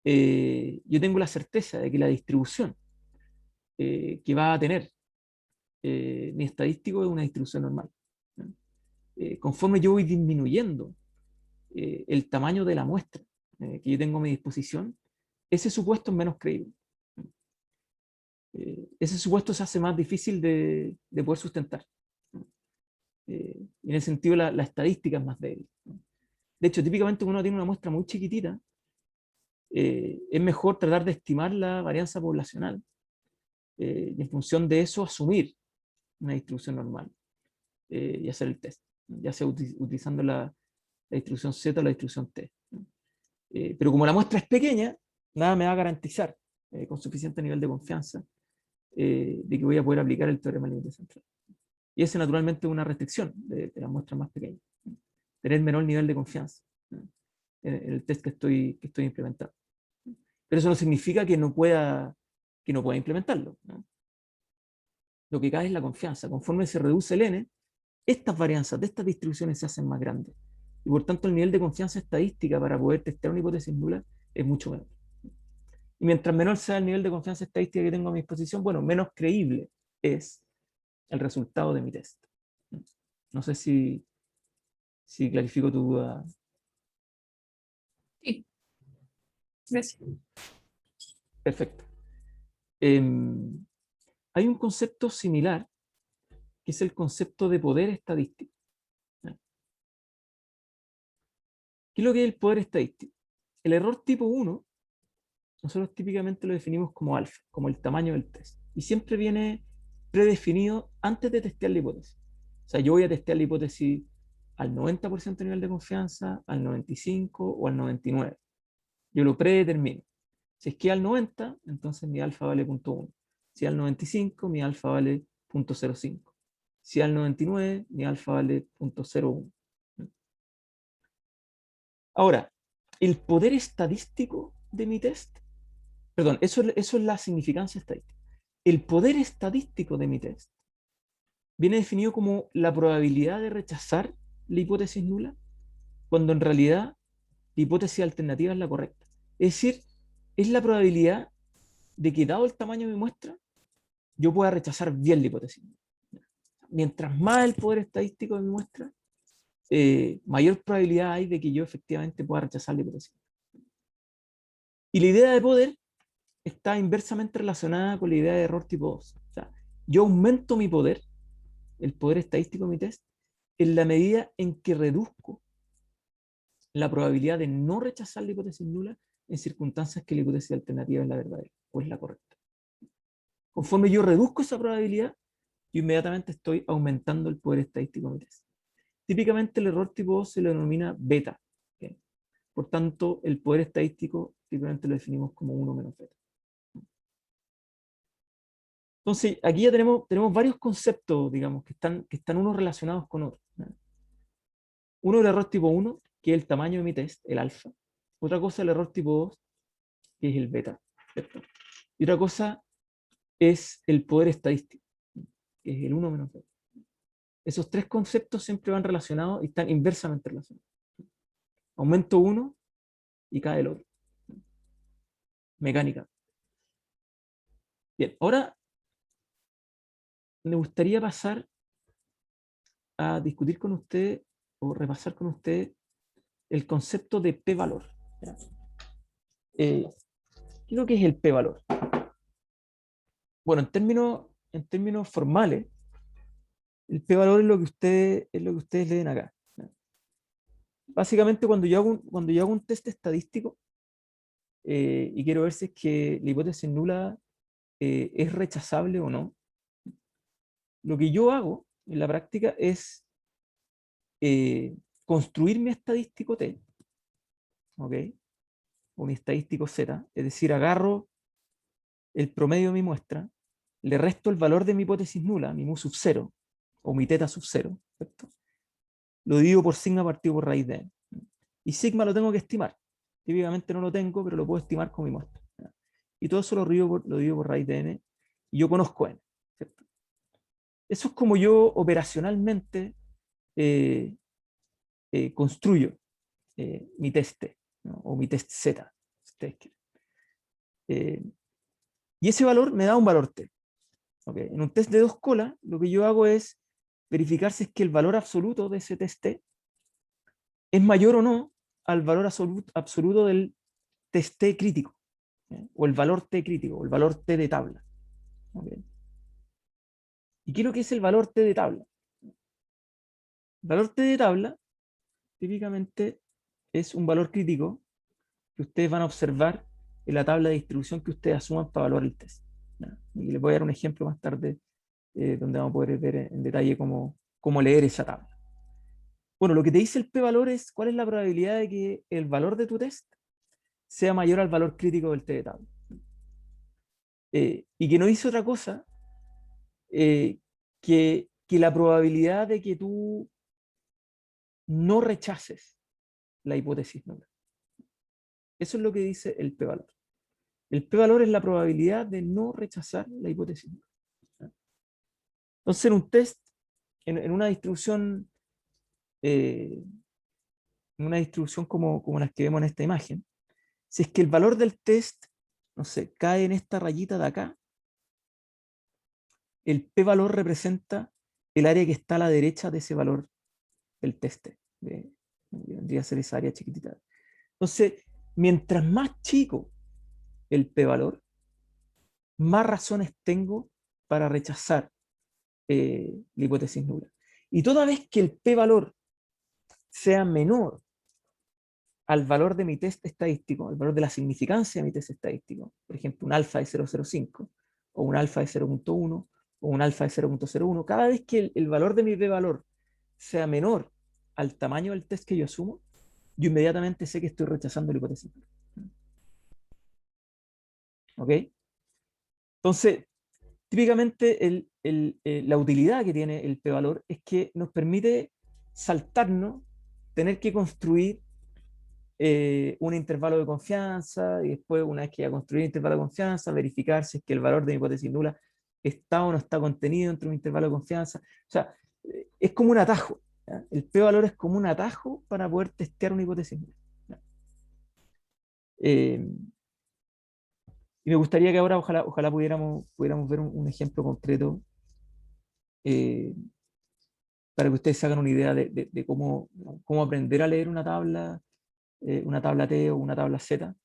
yo tengo la certeza de que la distribución que va a tener mi estadístico es una distribución normal. Conforme yo voy disminuyendo el tamaño de la muestra que yo tengo a mi disposición, ese supuesto es menos creíble. Ese supuesto se hace más difícil de poder sustentar. Y en ese sentido la estadística es más débil. De hecho, típicamente cuando uno tiene una muestra muy chiquitita, es mejor tratar de estimar la varianza poblacional y en función de eso asumir una distribución normal y hacer el test, ya sea utilizando la distribución Z o la distribución T. Pero como la muestra es pequeña, nada me va a garantizar con suficiente nivel de confianza de que voy a poder aplicar el teorema del límite central. Y esa naturalmente es una restricción de las muestras más pequeñas, tener menor nivel de confianza en el test que estoy implementando. Pero eso no significa que no pueda implementarlo, ¿no? Lo que cae es la confianza. Conforme se reduce el n, estas varianzas de estas distribuciones se hacen más grandes. Y por tanto el nivel de confianza estadística para poder testear una hipótesis nula es mucho menor. Y mientras menor sea el nivel de confianza estadística que tengo a mi disposición, bueno, menos creíble es el resultado de mi test. No sé si clarifico tu duda. Sí, gracias. Perfecto. Hay un concepto similar, que es el concepto de poder estadístico. ¿Qué es lo que es el poder estadístico? El error tipo 1, nosotros típicamente lo definimos como alfa, como el tamaño del test. Y siempre viene predefinido antes de testear la hipótesis. O sea, yo voy a testear la hipótesis al 90% de nivel de confianza, al 95% o al 99%. Yo lo predetermino. Si es que al 90, entonces mi alfa vale 0.1. Si al 95, mi alfa vale 0.05. Si al 99, mi alfa vale 0.01. Ahora, el poder estadístico de mi test, perdón, eso es la significancia estadística. El poder estadístico de mi test viene definido como la probabilidad de rechazar la hipótesis nula, cuando en realidad la hipótesis alternativa es la correcta. Es decir, es la probabilidad de que, dado el tamaño de mi muestra, yo pueda rechazar bien la hipótesis. Mientras más el poder estadístico de mi muestra, mayor probabilidad hay de que yo efectivamente pueda rechazar la hipótesis. Y la idea de poder está inversamente relacionada con la idea de error tipo 2. O sea, yo aumento mi poder, el poder estadístico de mi test, en la medida en que reduzco la probabilidad de no rechazar la hipótesis nula en circunstancias que la hipótesis alternativa es la verdadera o es la correcta. Conforme yo reduzco esa probabilidad, yo inmediatamente estoy aumentando el poder estadístico de mi test. Típicamente el error tipo 2 se lo denomina beta. ¿Okay? Por tanto, el poder estadístico típicamente lo definimos como 1 menos beta. Entonces, aquí ya tenemos varios conceptos, digamos, que están unos relacionados con otros, ¿no? Uno, el error tipo 1, que es el tamaño de mi test, el alfa. Otra cosa, el error tipo 2, que es el beta, ¿cierto? Y otra cosa es el poder estadístico, que es el 1 menos beta. Esos tres conceptos siempre van relacionados y están inversamente relacionados. Aumento uno y cae el otro. Mecánica. Bien, ahora me gustaría pasar a discutir con usted o repasar con usted el concepto de p-valor. ¿Qué es lo que es el p-valor? Bueno, en términos formales, el p-valor es lo que ustedes leen acá. Básicamente, cuando yo hago un test estadístico y quiero ver si es que la hipótesis nula es rechazable o no, lo que yo hago en la práctica es construir mi estadístico T, ¿ok? O mi estadístico Z, es decir, agarro el promedio de mi muestra, le resto el valor de mi hipótesis nula, mi mu sub 0, o mi teta sub 0, ¿cierto? Lo divido por sigma partido por raíz de n. Y sigma lo tengo que estimar. Típicamente no lo tengo, pero lo puedo estimar con mi muestra. Y todo eso lo divido por raíz de n, y yo conozco n, ¿cierto? Eso es como yo operacionalmente construyo mi test T, ¿no? O mi test Z. Y ese valor me da un valor T. ¿Okay? En un test de 2 colas, lo que yo hago es verificar si es que el valor absoluto de ese test T es mayor o no al valor absoluto del test T crítico, o el valor T crítico, o el valor T de tabla. ¿Okay? ¿Y qué es lo que es el valor T de tabla? El valor T de tabla típicamente es un valor crítico que ustedes van a observar en la tabla de distribución que ustedes asuman para evaluar el test. ¿Ya? Y les voy a dar un ejemplo más tarde donde vamos a poder ver en detalle cómo leer esa tabla. Bueno, lo que te dice el p-valor es cuál es la probabilidad de que el valor de tu test sea mayor al valor crítico del t de tabla. Y que no dice otra cosa que la probabilidad de que tú no rechaces la hipótesis nula. Eso es lo que dice el p-valor. El p-valor es la probabilidad de no rechazar la hipótesis nula. Entonces, en un test, en una distribución, como las que vemos en esta imagen, si es que el valor del test, no sé, cae en esta rayita de acá, el p-valor representa el área que está a la derecha de ese valor del test. Vendría a ser esa área chiquitita. Entonces, mientras más chico el p-valor, más razones tengo para rechazar la hipótesis nula. Y toda vez que el p-valor sea menor al valor de mi test estadístico, al valor de la significancia de mi test estadístico, por ejemplo, un alfa de 0,05, o un alfa de 0,1, o un alfa de 0,01, cada vez que el valor de mi p-valor sea menor al tamaño del test que yo asumo, yo inmediatamente sé que estoy rechazando la hipótesis. ¿Ok? Entonces, típicamente la utilidad que tiene el p-valor es que nos permite saltarnos, tener que construir un intervalo de confianza y después, una vez que ya construí el intervalo de confianza, verificar si es que el valor de mi hipótesis nula está o no está contenido entre un intervalo de confianza. O sea, es como un atajo. ¿Ya? El p-valor es como un atajo para poder testear una hipótesis nula. ¿Ya? Y me gustaría que ahora, ojalá pudiéramos ver un ejemplo concreto eh, para que ustedes se hagan una idea de cómo aprender a leer una tabla T o una tabla Z,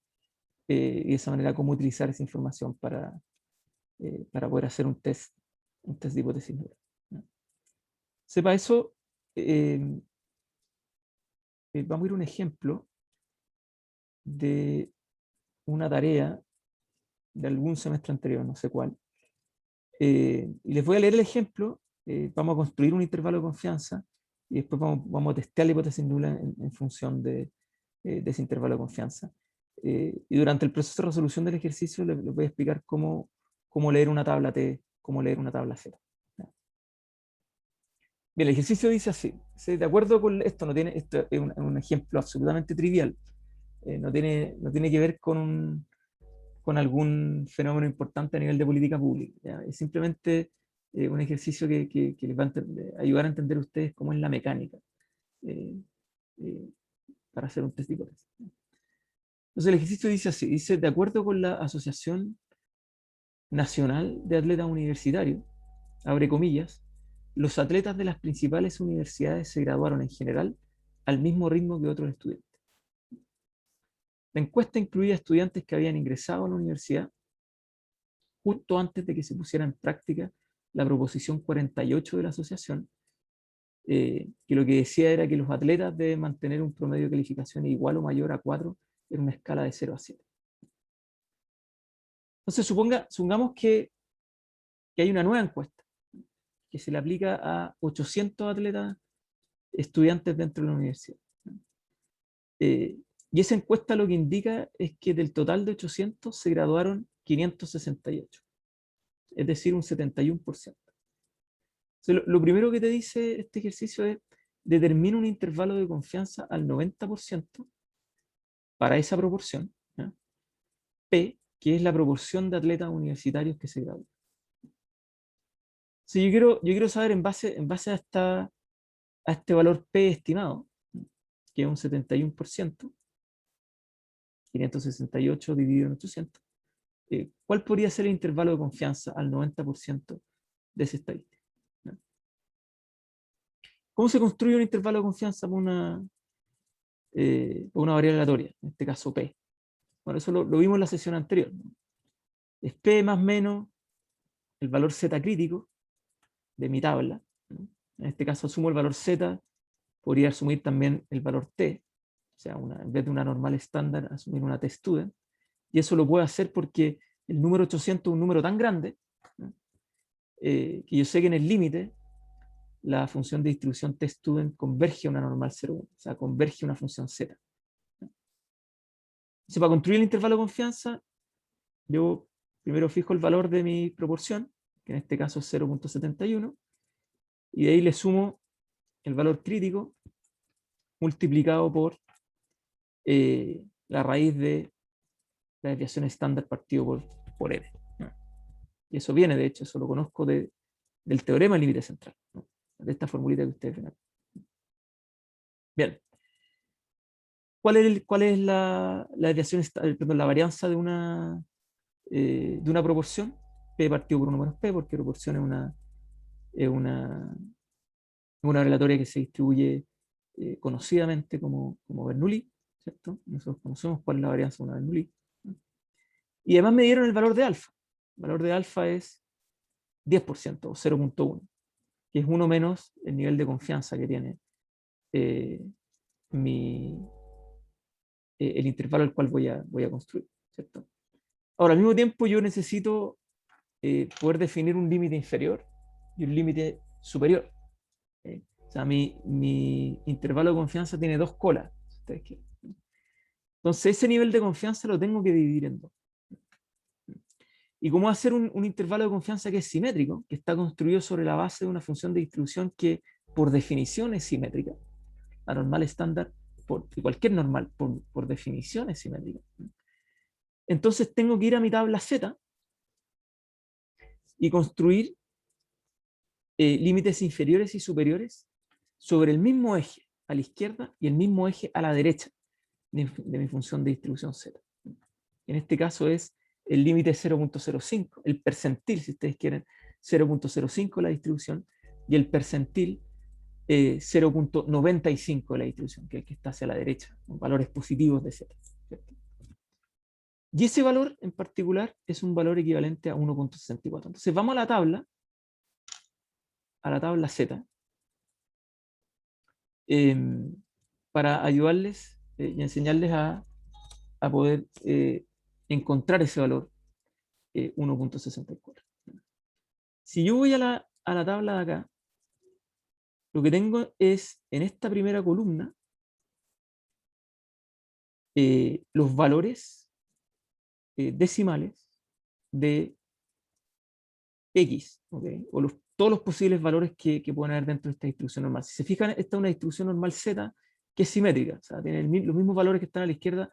y de esa manera cómo utilizar esa información para poder hacer un test de hipótesis nula. ¿No? Sepa eso, vamos a ir a un ejemplo de una tarea de algún semestre anterior, no sé cuál. Y les voy a leer el ejemplo. Vamos a construir un intervalo de confianza y después vamos a testear la hipótesis nula en función de ese intervalo de confianza. Y durante el proceso de resolución del ejercicio les voy a explicar cómo leer una tabla T, cómo leer una tabla Z. Bien, el ejercicio dice así. De acuerdo con esto, esto es un ejemplo absolutamente trivial. No tiene que ver con algún fenómeno importante a nivel de política pública. ¿Ya? Es simplemente un ejercicio que les va a ayudar a entender a ustedes cómo es la mecánica para hacer un test de hipótesis. Entonces el ejercicio dice así, dice, de acuerdo con la Asociación Nacional de Atletas Universitarios, abre comillas, los atletas de las principales universidades se graduaron en general al mismo ritmo que otros estudiantes. La encuesta incluía estudiantes que habían ingresado a la universidad justo antes de que se pusiera en práctica la proposición 48 de la asociación, que lo que decía era que los atletas deben mantener un promedio de calificación igual o mayor a 4 en una escala de 0 a 7. Entonces, supongamos que hay una nueva encuesta que se le aplica a 800 atletas estudiantes dentro de la universidad. Y esa encuesta lo que indica es que del total de 800 se graduaron 568, es decir, un 71%. Entonces, lo primero que te dice este ejercicio es determina un intervalo de confianza al 90% para esa proporción, ¿ya? P, que es la proporción de atletas universitarios que se gradúan. Si yo quiero saber en base a este valor P estimado, que es un 71%, 568 dividido en 800, ¿cuál podría ser el intervalo de confianza al 90% de esa estadística? ¿No? ¿Cómo se construye un intervalo de confianza por una variable aleatoria, en este caso P? Bueno, eso lo vimos en la sesión anterior, ¿no? Es P más menos el valor Z crítico de mi tabla, ¿no? En este caso asumo el valor Z, podría asumir también el valor T, o sea, en vez de una normal estándar, asumir una T-student, y eso lo puedo hacer porque el número 800 es un número tan grande, ¿no? Que yo sé que en el límite la función de distribución T-student converge a una normal 0,1, o sea, converge a una función Z. Entonces, para construir el intervalo de confianza, yo primero fijo el valor de mi proporción, que en este caso es 0,71, y de ahí le sumo el valor crítico multiplicado por la raíz de la desviación estándar partido por n. ¿no? Y eso viene, de hecho, eso lo conozco del teorema del límite central, ¿no? De esta formulita que ustedes ven aquí. Bien. ¿Cuál es la desviación, perdón, la varianza de una proporción? P partido por 1 menos P, porque proporción es una relatoria que se distribuye conocidamente como Bernoulli, ¿cierto? Nosotros conocemos cuál es la varianza de una Bernoulli. ¿no? Y además me dieron el valor de alfa. El valor de alfa es 10% o 0.1, que es 1 menos el nivel de confianza que tiene el intervalo al cual voy a construir, ¿cierto? Ahora, al mismo tiempo yo necesito poder definir un límite inferior y un límite superior. O sea, mi intervalo de confianza tiene 2 colas, si ustedes quieren. Entonces, ese nivel de confianza lo tengo que dividir en 2. ¿Y cómo hacer un intervalo de confianza que es simétrico, que está construido sobre la base de una función de distribución que por definición es simétrica? La normal estándar, cualquier normal, por definición es simétrica. Entonces tengo que ir a mi tabla Z y construir límites inferiores y superiores sobre el mismo eje a la izquierda y el mismo eje a la derecha de mi función de distribución Z. En este caso es el límite 0.05, el percentil, si ustedes quieren, 0.05 la distribución, y el percentil 0.95 de la distribución, que es el que está hacia la derecha, con valores positivos de Z. ¿cierto? Y ese valor en particular es un valor equivalente a 1.64. Entonces vamos a la tabla Z, para ayudarles y enseñarles a poder encontrar ese valor 1.64. Si yo voy a la tabla de acá, lo que tengo es en esta primera columna los valores decimales de X, ¿okay? O todos los posibles valores que pueden haber dentro de esta distribución normal. Si se fijan, esta es una distribución normal Z que es simétrica, o sea, tiene los mismos valores que están a la izquierda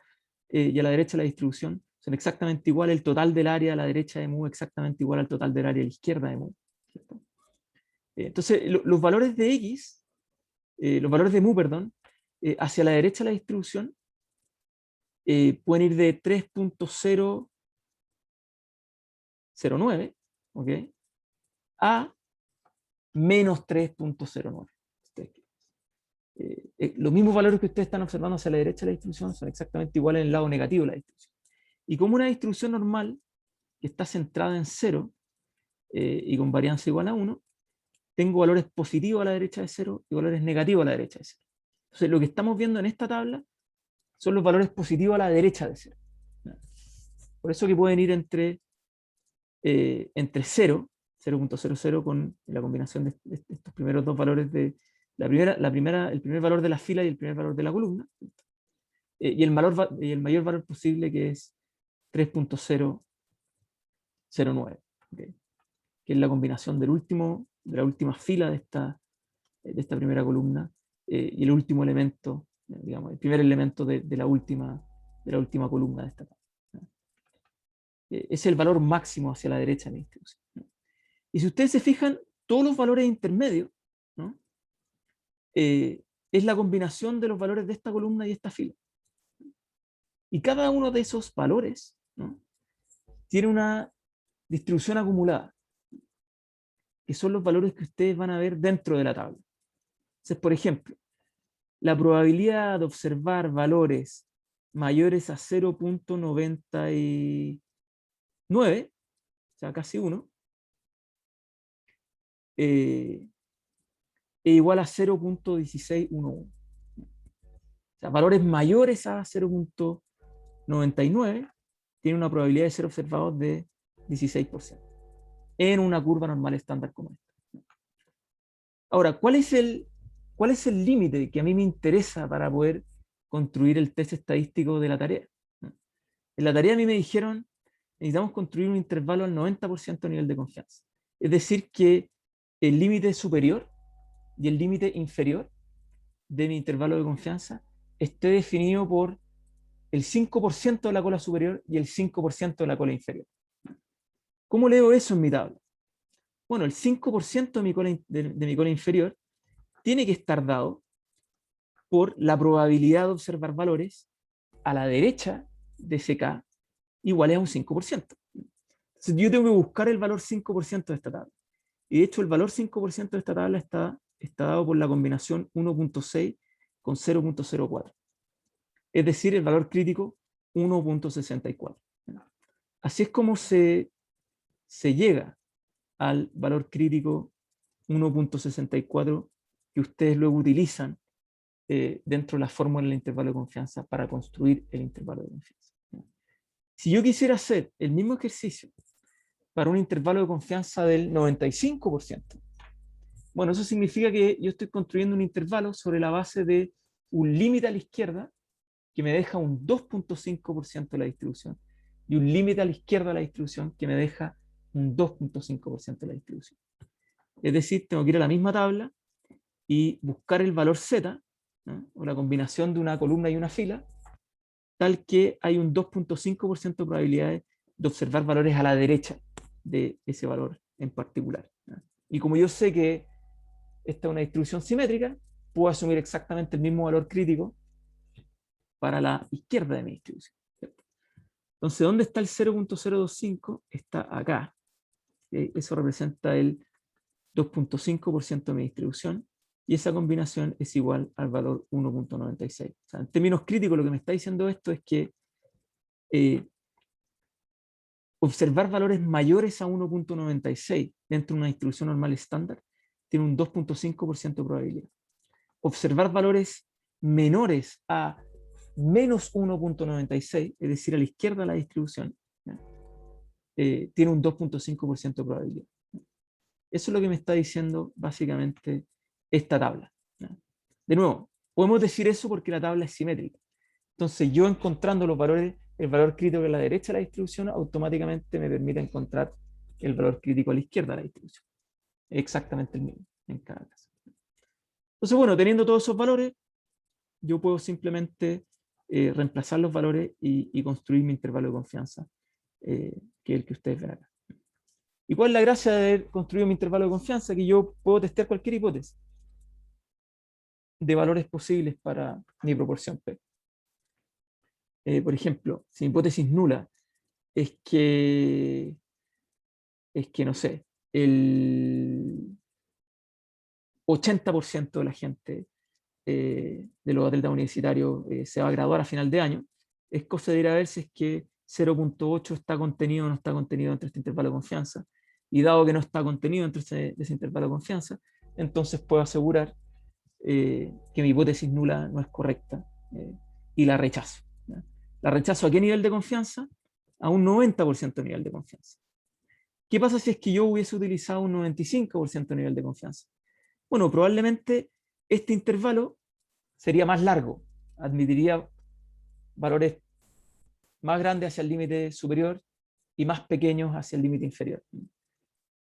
y a la derecha de la distribución, son exactamente igual, el total del área a la derecha de mu exactamente igual al total del área a la izquierda de mu. ¿cierto? Entonces, los valores de X, los valores de mu, perdón, hacia la derecha de la distribución pueden ir de 3.009, ¿ok? A menos 3.09. Los mismos valores que ustedes están observando hacia la derecha de la distribución son exactamente iguales en el lado negativo de la distribución. Y como una distribución normal que está centrada en 0 y con varianza igual a 1, tengo valores positivos a la derecha de 0 y valores negativos a la derecha de 0. Entonces, lo que estamos viendo en esta tabla son los valores positivos a la derecha de 0. Por eso que pueden ir entre 0, 0.00 con la combinación de estos primeros dos valores de el primer valor de la fila y el primer valor de la columna, y el mayor valor posible, que es 3.009, ¿okay? Que es la combinación de la última fila de esta primera columna y el último elemento, digamos, el primer elemento de la última columna de esta tabla. Es el valor máximo hacia la derecha de la distribución. Y si ustedes se fijan, todos los valores intermedios, ¿no? Es la combinación de los valores de esta columna y esta fila. Y cada uno de esos valores, ¿no? Tiene una distribución acumulada, que son los valores que ustedes van a ver dentro de la tabla. Entonces, por ejemplo, la probabilidad de observar valores mayores a 0.99, o sea, casi 1, es igual a 0.1611. O sea, valores mayores a 0.99 tienen una probabilidad de ser observados de 16% en una curva normal estándar como esta. Ahora, ¿cuál es el límite que a mí me interesa para poder construir el test estadístico de la tarea? En la tarea a mí me dijeron, necesitamos construir un intervalo al 90% a nivel de confianza. Es decir, que el límite superior y el límite inferior de mi intervalo de confianza esté definido por el 5% de la cola superior y el 5% de la cola inferior. ¿Cómo leo eso en mi tabla? Bueno, el 5% de mi cola inferior tiene que estar dado por la probabilidad de observar valores a la derecha de CK igual a un 5%. Entonces yo tengo que buscar el valor 5% de esta tabla. Y de hecho el valor 5% de esta tabla está dado por la combinación 1.6 con 0.04. Es decir, el valor crítico 1.64. Así es como se llega al valor crítico 1.64 que ustedes luego utilizan dentro de la fórmula del intervalo de confianza para construir el intervalo de confianza. Si yo quisiera hacer el mismo ejercicio para un intervalo de confianza del 95%, bueno, eso significa que yo estoy construyendo un intervalo sobre la base de un límite a la izquierda que me deja un 2.5% de la distribución y un límite a la izquierda de la distribución que me deja un 2.5% de la distribución. Es decir, tengo que ir a la misma tabla y buscar el valor z, ¿no? O la combinación de una columna y una fila, tal que hay un 2.5% de probabilidades de observar valores a la derecha de ese valor en particular, ¿no? Y como yo sé que esta es una distribución simétrica, puedo asumir exactamente el mismo valor crítico para la izquierda de mi distribución, ¿cierto? Entonces, ¿dónde está el 0.025? Está acá. Eso representa el 2.5% de mi distribución, y esa combinación es igual al valor 1.96. O sea, en términos críticos, lo que me está diciendo esto es que observar valores mayores a 1.96 dentro de una distribución normal estándar tiene un 2.5% de probabilidad. Observar valores menores a menos 1.96, es decir, a la izquierda de la distribución, tiene un 2.5% de probabilidad. Eso es lo que me está diciendo básicamente esta tabla, ¿no? De nuevo, podemos decir eso porque la tabla es simétrica. Entonces yo encontrando los valores, el valor crítico a la derecha de la distribución, automáticamente me permite encontrar el valor crítico a la izquierda de la distribución. Exactamente el mismo en cada caso. Entonces, bueno, teniendo todos esos valores, yo puedo simplemente reemplazar los valores y construir mi intervalo de confianza, que es el que ustedes ven acá. ¿Y cuál es la gracia de haber construido mi intervalo de confianza? Que yo puedo testear cualquier hipótesis de valores posibles para mi proporción P. Por ejemplo, si mi hipótesis nula es que, no sé, el 80% de la gente de los atletas universitarios se va a graduar a final de año, es cosa de ir a ver si es que 0.8 está contenido o no está contenido entre este intervalo de confianza. Y dado que no está contenido entre ese intervalo de confianza, entonces puedo asegurar que mi hipótesis nula no es correcta y la rechazo, ¿ya? ¿La rechazo a qué nivel de confianza? A un 90% de nivel de confianza. ¿Qué pasa si es que yo hubiese utilizado un 95% de nivel de confianza? Bueno, probablemente este intervalo sería más largo, admitiría valores más grandes hacia el límite superior y más pequeños hacia el límite inferior.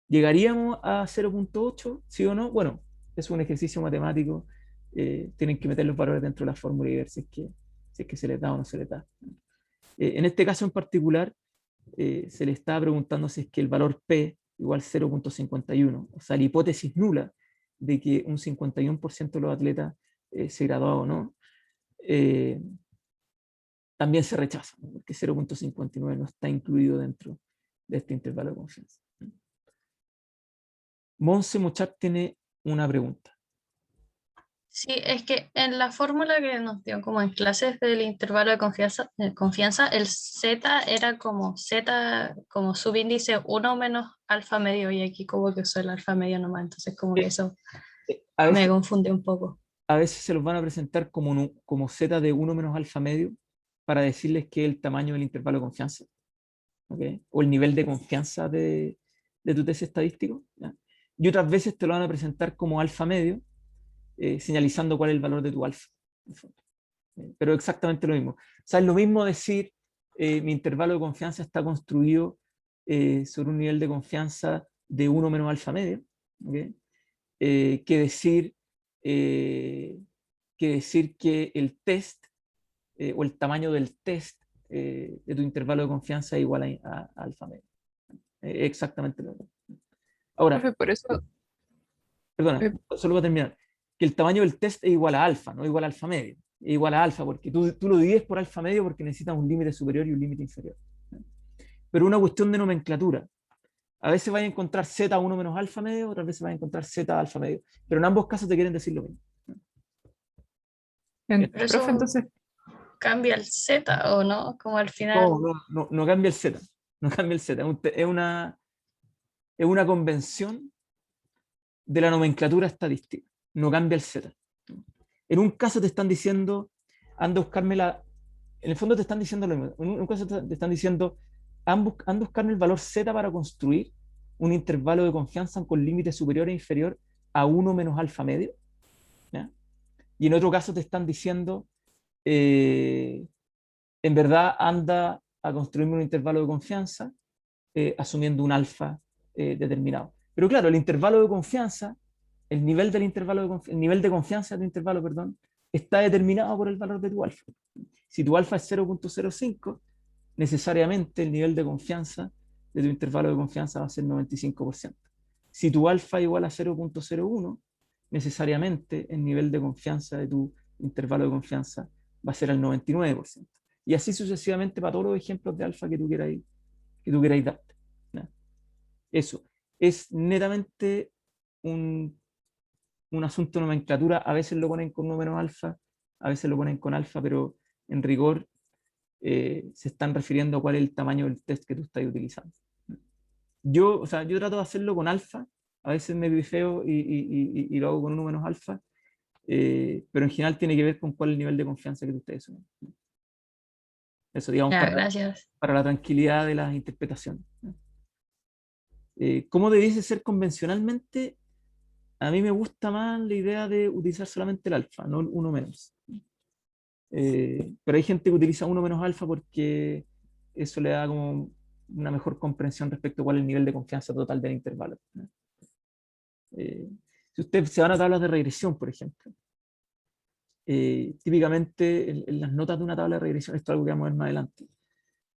¿Llegaríamos a 0.8? ¿Sí o no? Bueno, es un ejercicio matemático. Tienen que meter los valores dentro de la fórmula y ver si es que se les da o no se les da. En este caso en particular, se le estaba preguntando si es que el valor P igual 0.51, o sea, la hipótesis nula de que un 51% de los atletas se graduaba o no, también se rechaza, ¿no? Porque 0.59 no está incluido dentro de este intervalo de confianza. Monse Mochat tiene una pregunta. Sí, es que en la fórmula que nos dio como en clases del intervalo de confianza, el Z era como Z, como subíndice 1 menos alfa medio, y aquí como que usó el alfa medio nomás, entonces como que eso A me veces, confunde un poco. a veces se los van a presentar como Z de 1 menos alfa medio para decirles que es el tamaño del intervalo de confianza, ¿okay? O el nivel de confianza de tu tesis estadístico, ¿ya? Y otras veces te lo van a presentar como alfa medio, señalizando cuál es el valor de tu alfa. Pero exactamente lo mismo. O sea, es lo mismo decir mi intervalo de confianza está construido sobre un nivel de confianza de 1 menos alfa medio, ¿okay? Que decir que el test o el tamaño del test de tu intervalo de confianza es igual a alfa medio. Exactamente lo mismo. Ahora, Profe, por eso, perdona, eh, solo para terminar, que el tamaño del test es igual a alfa, no igual a alfa medio. Es igual a alfa, porque tú lo divides por alfa medio porque necesitas un límite superior y un límite inferior. Pero una cuestión de nomenclatura. A veces vas a encontrar z1 menos alfa medio, otras veces vas a encontrar z alfa medio. Pero en ambos casos te quieren decir lo mismo. en- Pero profe, eso entonces, cambia el Z o no, como al final. No cambia el z. No cambia el z. Es una convención de la nomenclatura estadística. No cambia el z. En un caso te están diciendo, anda a buscarme la. En el fondo te están diciendo lo mismo. En un caso te están diciendo, anda a buscarme el valor z para construir un intervalo de confianza con límite superior e inferior a 1 menos alfa medio. ¿Ya? Y en otro caso te están diciendo, en verdad anda a construirme un intervalo de confianza asumiendo un alfa determinado. Pero claro, el intervalo de confianza, el nivel del intervalo de el nivel de confianza del intervalo, perdón, está determinado por el valor de tu alfa. Si tu alfa es 0.05, necesariamente el nivel de confianza de tu intervalo de confianza va a ser 95%. Si tu alfa es igual a 0.01, necesariamente el nivel de confianza de tu intervalo de confianza va a ser el 99%. Y así sucesivamente para todos los ejemplos de alfa que tú queráis darte. ¿No? Eso es netamente un asunto de nomenclatura. A veces lo ponen con 1 menos alfa, a veces lo ponen con alfa, pero en rigor se están refiriendo a cuál es el tamaño del test que tú estás utilizando. Yo trato de hacerlo con alfa, a veces me bifeo y lo hago con 1 menos alfa, pero en general tiene que ver con cuál es el nivel de confianza que tú estés asumiendo. Eso, digamos, Ya, gracias. para la tranquilidad de las interpretaciones. ¿Cómo debiese ser convencionalmente? A mí me gusta más la idea de utilizar solamente el alfa, no el 1 menos. Pero hay gente que utiliza 1 menos alfa porque eso le da como una mejor comprensión respecto a cuál es el nivel de confianza total del intervalo. Si usted se van a tablas de regresión, por ejemplo, típicamente en las notas de una tabla de regresión, esto es algo que vamos a ver más adelante,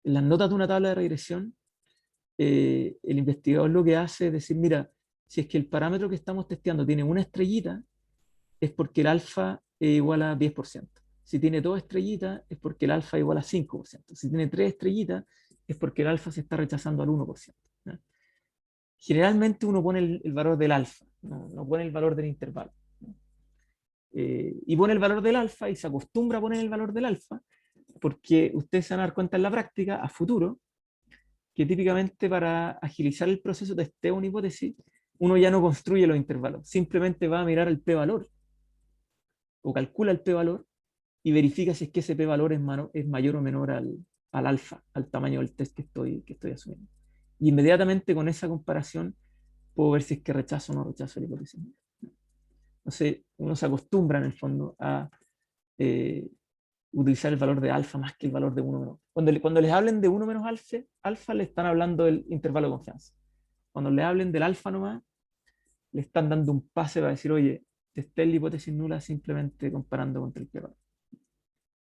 en las notas de una tabla de regresión, el investigador lo que hace es decir, mira, si es que el parámetro que estamos testeando tiene una estrellita, es porque el alfa es igual a 10%. Si tiene 2 estrellitas, es porque el alfa es igual a 5%. Si tiene 3 estrellitas, es porque el alfa se está rechazando al 1%. ¿No? Generalmente uno pone el valor del alfa, no pone el valor del intervalo. ¿No? Y pone el valor del alfa y se acostumbra a poner el valor del alfa, porque ustedes se van a dar cuenta en la práctica, a futuro, que típicamente para agilizar el proceso de testeo de una hipótesis, uno ya no construye los intervalos, simplemente va a mirar el p-valor, o calcula el p-valor, y verifica si es que ese p-valor es mayor o menor al alfa, al tamaño del test que estoy asumiendo. Y inmediatamente con esa comparación puedo ver si es que rechazo o no rechazo la hipótesis. Entonces uno se acostumbra en el fondo a utilizar el valor de alfa más que el valor de 1 menos. Cuando les hablen de 1 menos alfa, le están hablando del intervalo de confianza. Cuando le hablen del alfa nomás, le están dando un pase para decir, oye, testé la hipótesis nula simplemente comparando contra el p-valor.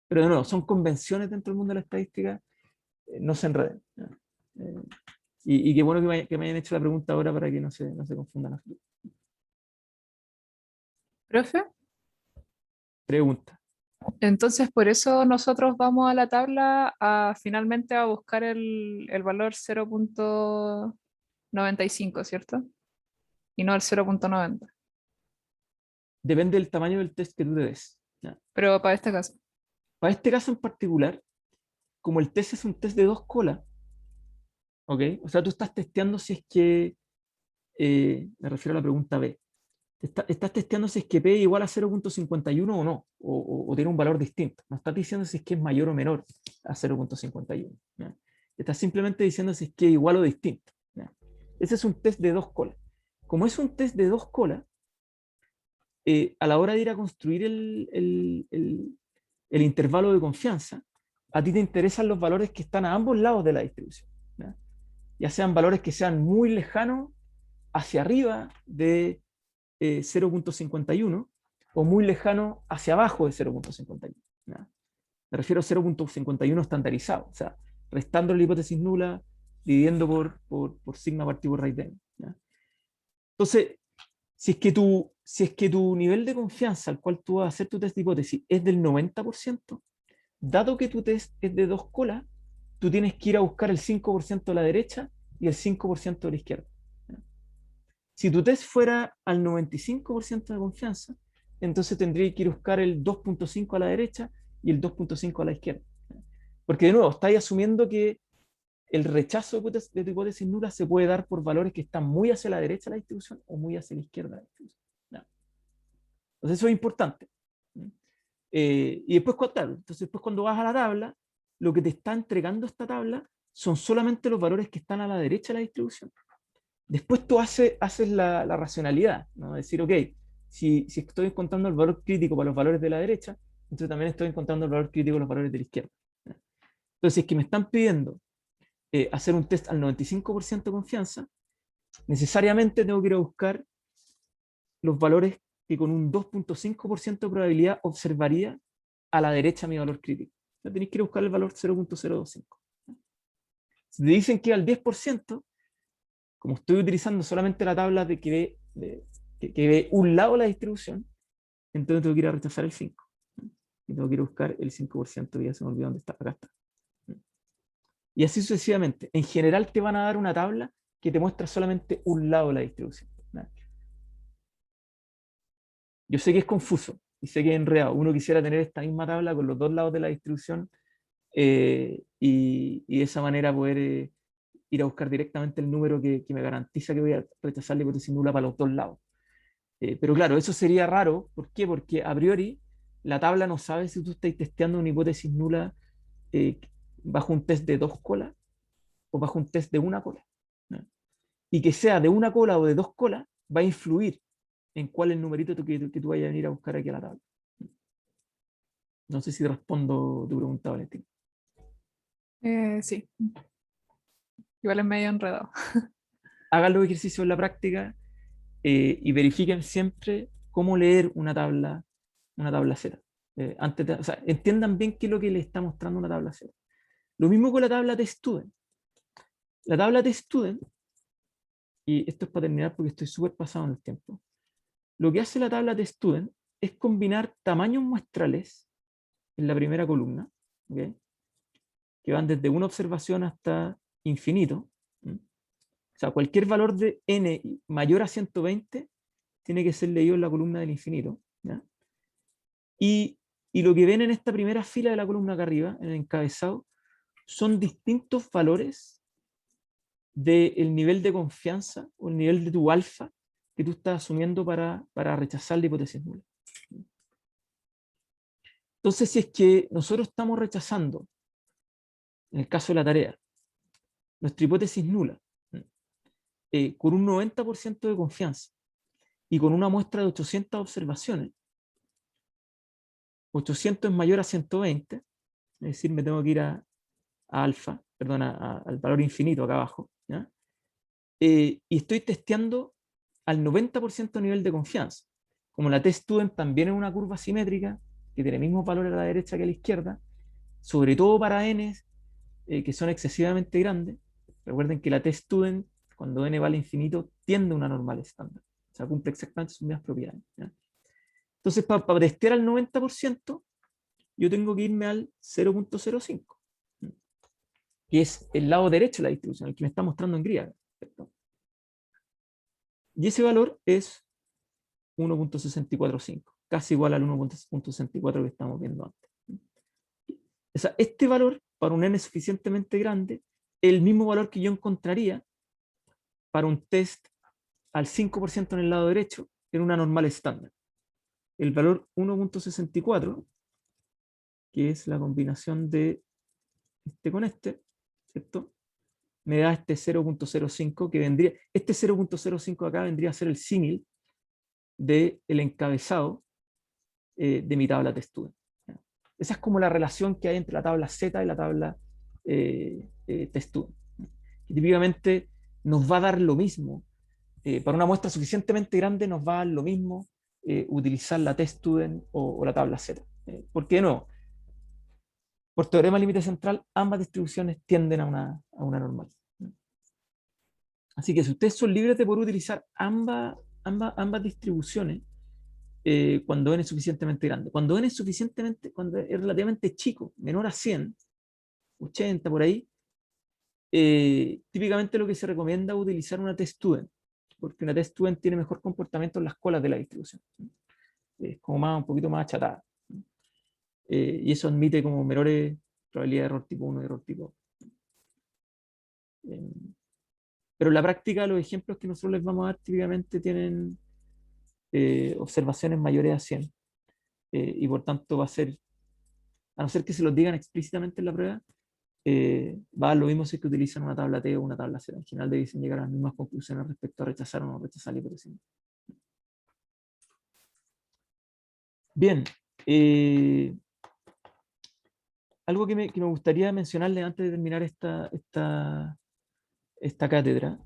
Pero de nuevo, son convenciones dentro del mundo de la estadística, no se enreden. Y qué bueno que me hayan hecho la pregunta ahora para que no se confundan las profe, preguntas. entonces por eso nosotros vamos a la tabla finalmente a buscar el valor 0.95, ¿cierto? Y no el 0.90. Depende del tamaño del test que tú te des. ¿Ya? Pero para este caso. Para este caso en particular, como el test es un test de 2 colas, ¿ok? O sea, tú estás testeando si es que, me refiero a la pregunta B, estás testeando si es que P es igual a 0.51 o no, o tiene un valor distinto. No estás diciendo si es que es mayor o menor a 0.51. Estás simplemente diciendo si es que es igual o distinto. ¿Ya? Ese es un test de 2 colas. Como es un test de 2 colas, a la hora de ir a construir el intervalo de confianza, a ti te interesan los valores que están a ambos lados de la distribución. Ya sean valores que sean muy lejanos hacia arriba de 0.51 o muy lejanos hacia abajo de 0.51. Me refiero a 0.51 estandarizado, o sea, restando la hipótesis nula, dividiendo por sigma partido por raíz de n. ¿Ya? Entonces, si es que tu nivel de confianza al cual tú vas a hacer tu test de hipótesis es del 90%, dado que tu test es de 2 colas, tú tienes que ir a buscar el 5% a la derecha y el 5% a la izquierda. ¿Ya? Si tu test fuera al 95% de confianza, entonces tendría que ir a buscar el 2.5 a la derecha y el 2.5 a la izquierda. Porque de nuevo, estáis asumiendo que el rechazo de tu hipótesis nula se puede dar por valores que están muy hacia la derecha de la distribución o muy hacia la izquierda de la distribución. ¿Ya? Entonces eso es importante. Y después, claro, entonces después cuando vas a la tabla, lo que te está entregando esta tabla son solamente los valores que están a la derecha de la distribución. Después tú haces la racionalidad, ¿no? Decir, ok, si estoy encontrando el valor crítico para los valores de la derecha, entonces también estoy encontrando el valor crítico para los valores de la izquierda. ¿Ya? Entonces, si es que me están pidiendo hacer un test al 95% de confianza, necesariamente tengo que ir a buscar los valores que con un 2.5% de probabilidad observaría a la derecha mi valor crítico. Ya tenéis que ir a buscar el valor 0.025. Si te dicen que al 10%, como estoy utilizando solamente la tabla de que ve un lado de la distribución, entonces tengo que ir a rechazar el 5. Y tengo que ir a buscar el 5%, que ya se me olvidó dónde está. Acá está. Y así sucesivamente. En general te van a dar una tabla que te muestra solamente un lado de la distribución. Yo sé que es confuso y sé que es enredado. Uno quisiera tener esta misma tabla con los dos lados de la distribución y de esa manera poder ir a buscar directamente el número que me garantiza que voy a rechazar la hipótesis nula para los dos lados. Pero claro, eso sería raro. ¿Por qué? Porque a priori la tabla no sabe si tú estás testeando una hipótesis nula bajo un test de 2 colas o bajo un test de 1 cola. ¿No? Y que sea de 1 cola o de 2 colas va a influir en cuál es el numerito que tú vayas a venir a buscar aquí a la tabla. No sé si respondo tu pregunta, Valentín. Sí. Igual es medio enredado. Hagan los ejercicios en la práctica y verifiquen siempre cómo leer una tabla Z. O sea, entiendan bien qué es lo que les está mostrando una tabla Z. Lo mismo con la tabla de Student. La tabla de Student, y esto es para terminar porque estoy súper pasado en el tiempo, lo que hace la tabla de Student es combinar tamaños muestrales en la primera columna, ¿okay? Que van desde una observación hasta infinito. ¿Sí? O sea, cualquier valor de n mayor a 120 tiene que ser leído en la columna del infinito. ¿Ya? Y lo que ven en esta primera fila de la columna acá arriba, en el encabezado, son distintos valores del nivel de confianza o el nivel de tu alfa que tú estás asumiendo para rechazar la hipótesis nula. Entonces, si es que nosotros estamos rechazando, en el caso de la tarea, nuestra hipótesis nula, con un 90% de confianza y con una muestra de 800 observaciones, 800 es mayor a 120, es decir, me tengo que ir a alfa, perdón, al valor infinito acá abajo, ¿ya? Y estoy testeando al 90% de nivel de confianza. Como la test student también es una curva simétrica, que tiene mismos valores a la derecha que a la izquierda, sobre todo para n que son excesivamente grandes. Recuerden que la test student, cuando n vale infinito, tiende a una normal estándar. O sea, cumple exactamente sus mismas propiedades. ¿Ya? Entonces, para testear al 90%, yo tengo que irme al 0.05, que es el lado derecho de la distribución, el que me está mostrando en griega. ¿Cierto? Y ese valor es 1.645, casi igual al 1.64 que estamos viendo antes. O sea, este valor, para un n suficientemente grande, es el mismo valor que yo encontraría para un test al 5% en el lado derecho en una normal estándar. El valor 1.64, que es la combinación de este con este, ¿cierto? Me da este 0.05 que vendría, este 0.05 acá vendría a ser el símil del encabezado de mi tabla test student. Esa es como la relación que hay entre la tabla Z y la tabla test student. Y típicamente nos va a dar lo mismo. Para una muestra suficientemente grande nos va a dar lo mismo utilizar la test student o la tabla Z. Porque de nuevo, Por teorema límite central, ambas distribuciones tienden a una normal. Así que si ustedes son libres de poder utilizar ambas distribuciones cuando n es suficientemente grande. Cuando n es cuando es relativamente chico, menor a 100, 80 por ahí, típicamente lo que se recomienda es utilizar una test-student, porque una test-student tiene mejor comportamiento en las colas de la distribución. Es como un poquito más achatada. Y eso admite como menores probabilidad de error tipo 1 y error tipo 2. Pero en la práctica los ejemplos que nosotros les vamos a dar típicamente tienen observaciones mayores a 100. Y por tanto va a ser, a no ser que se los digan explícitamente en la prueba, va a dar lo mismo si es que utilizan una tabla T o una tabla Z. En general deben llegar a las mismas conclusiones respecto a rechazar o no rechazar la hipótesis. Bien. Algo que me gustaría mencionarles antes de terminar esta cátedra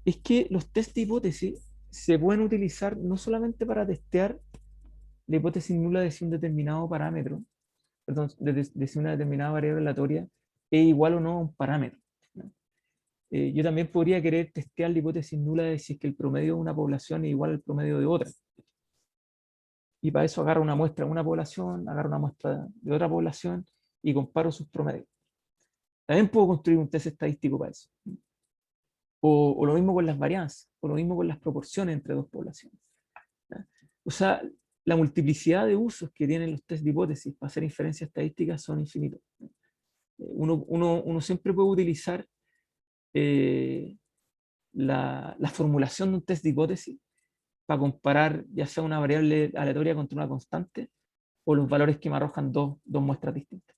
es que los test de hipótesis se pueden utilizar no solamente para testear la hipótesis nula de si un determinado parámetro, perdón, de si una determinada variable aleatoria es igual o no a un parámetro, ¿no? Yo también podría querer testear la hipótesis nula de si es que el promedio de una población es igual al promedio de otra. Y para eso agarro una muestra de una población, agarro una muestra de otra población y comparo sus promedios. También puedo construir un test estadístico para eso. O lo mismo con las varianzas, o lo mismo con las proporciones entre dos poblaciones. ¿Ya? O sea, la multiplicidad de usos que tienen los test de hipótesis para hacer inferencias estadísticas son infinitos. Uno siempre puede utilizar la formulación de un test de hipótesis para comparar ya sea una variable aleatoria contra una constante o los valores que me arrojan dos muestras distintas.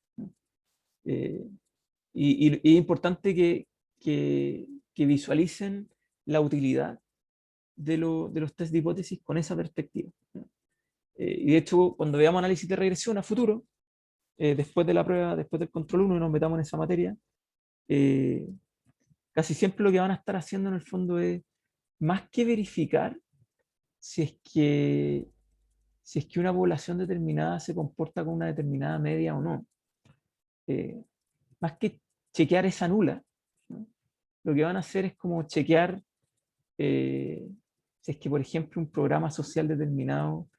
Y es importante que visualicen la utilidad de los test de hipótesis con esa perspectiva. Y de hecho, cuando veamos análisis de regresión a futuro, después de la prueba, después del control 1 y nos metamos en esa materia, casi siempre lo que van a estar haciendo en el fondo es, más que verificar si es que una población determinada se comporta con una determinada media o no, más que chequear esa nula, ¿no? Lo que van a hacer es como chequear si es que, por ejemplo, un programa social determinado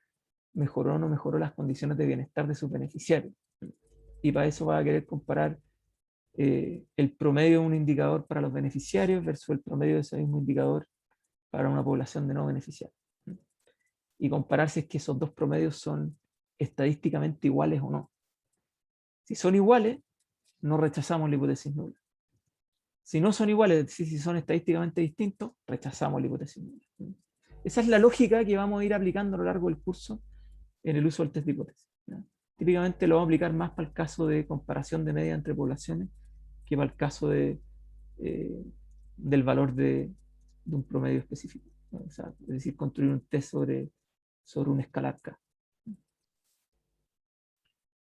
mejoró o no mejoró las condiciones de bienestar de sus beneficiarios. Y para eso va a querer comparar el promedio de un indicador para los beneficiarios versus el promedio de ese mismo indicador para una población de no beneficiarios. Y comparar si es que esos dos promedios son estadísticamente iguales o no. Si son iguales, no rechazamos la hipótesis nula. Si no son iguales, es decir, si son estadísticamente distintos, rechazamos la hipótesis nula. Esa es la lógica que vamos a ir aplicando a lo largo del curso en el uso del test de hipótesis. Típicamente lo vamos a aplicar más para el caso de comparación de media entre poblaciones que para el caso del valor de un promedio específico, ¿no? O sea, es decir, construir un test sobre un escalar K.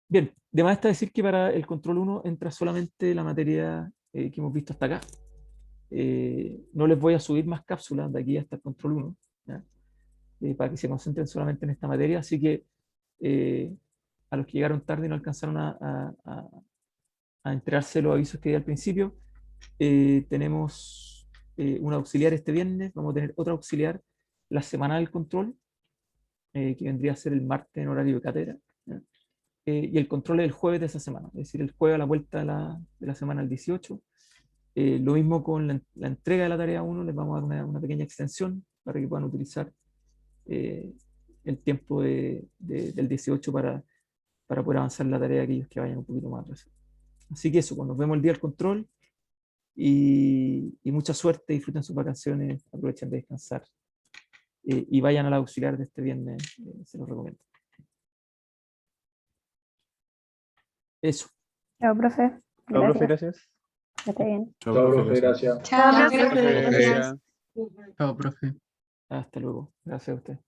Bien, de más está decir que para el control 1 entra solamente la materia que hemos visto hasta acá. No les voy a subir más cápsulas de aquí hasta el control 1, para que se concentren solamente en esta materia, así que a los que llegaron tarde y no alcanzaron a enterarse de los avisos que di al principio, tenemos un auxiliar este viernes, vamos a tener otra auxiliar la semana del control, que vendría a ser el martes en horario de cátedra, y el control es el jueves de esa semana, es decir, el jueves a la vuelta de la semana del 18. Lo mismo con la entrega de la tarea 1, les vamos a dar una pequeña extensión para que puedan utilizar el tiempo del 18 para poder avanzar en la tarea de aquellos que vayan un poquito más atrás. Así que eso, nos vemos el día del control y mucha suerte, disfruten sus vacaciones, aprovechen de descansar y vayan al auxiliar de este viernes, se los recomiendo. Eso. Chao, profe. Chao, profe, Gracias. gracias. Que esté bien. Chao, profe, gracias. Chao, profe. profe. Chao, profe. Hasta luego. Gracias a usted.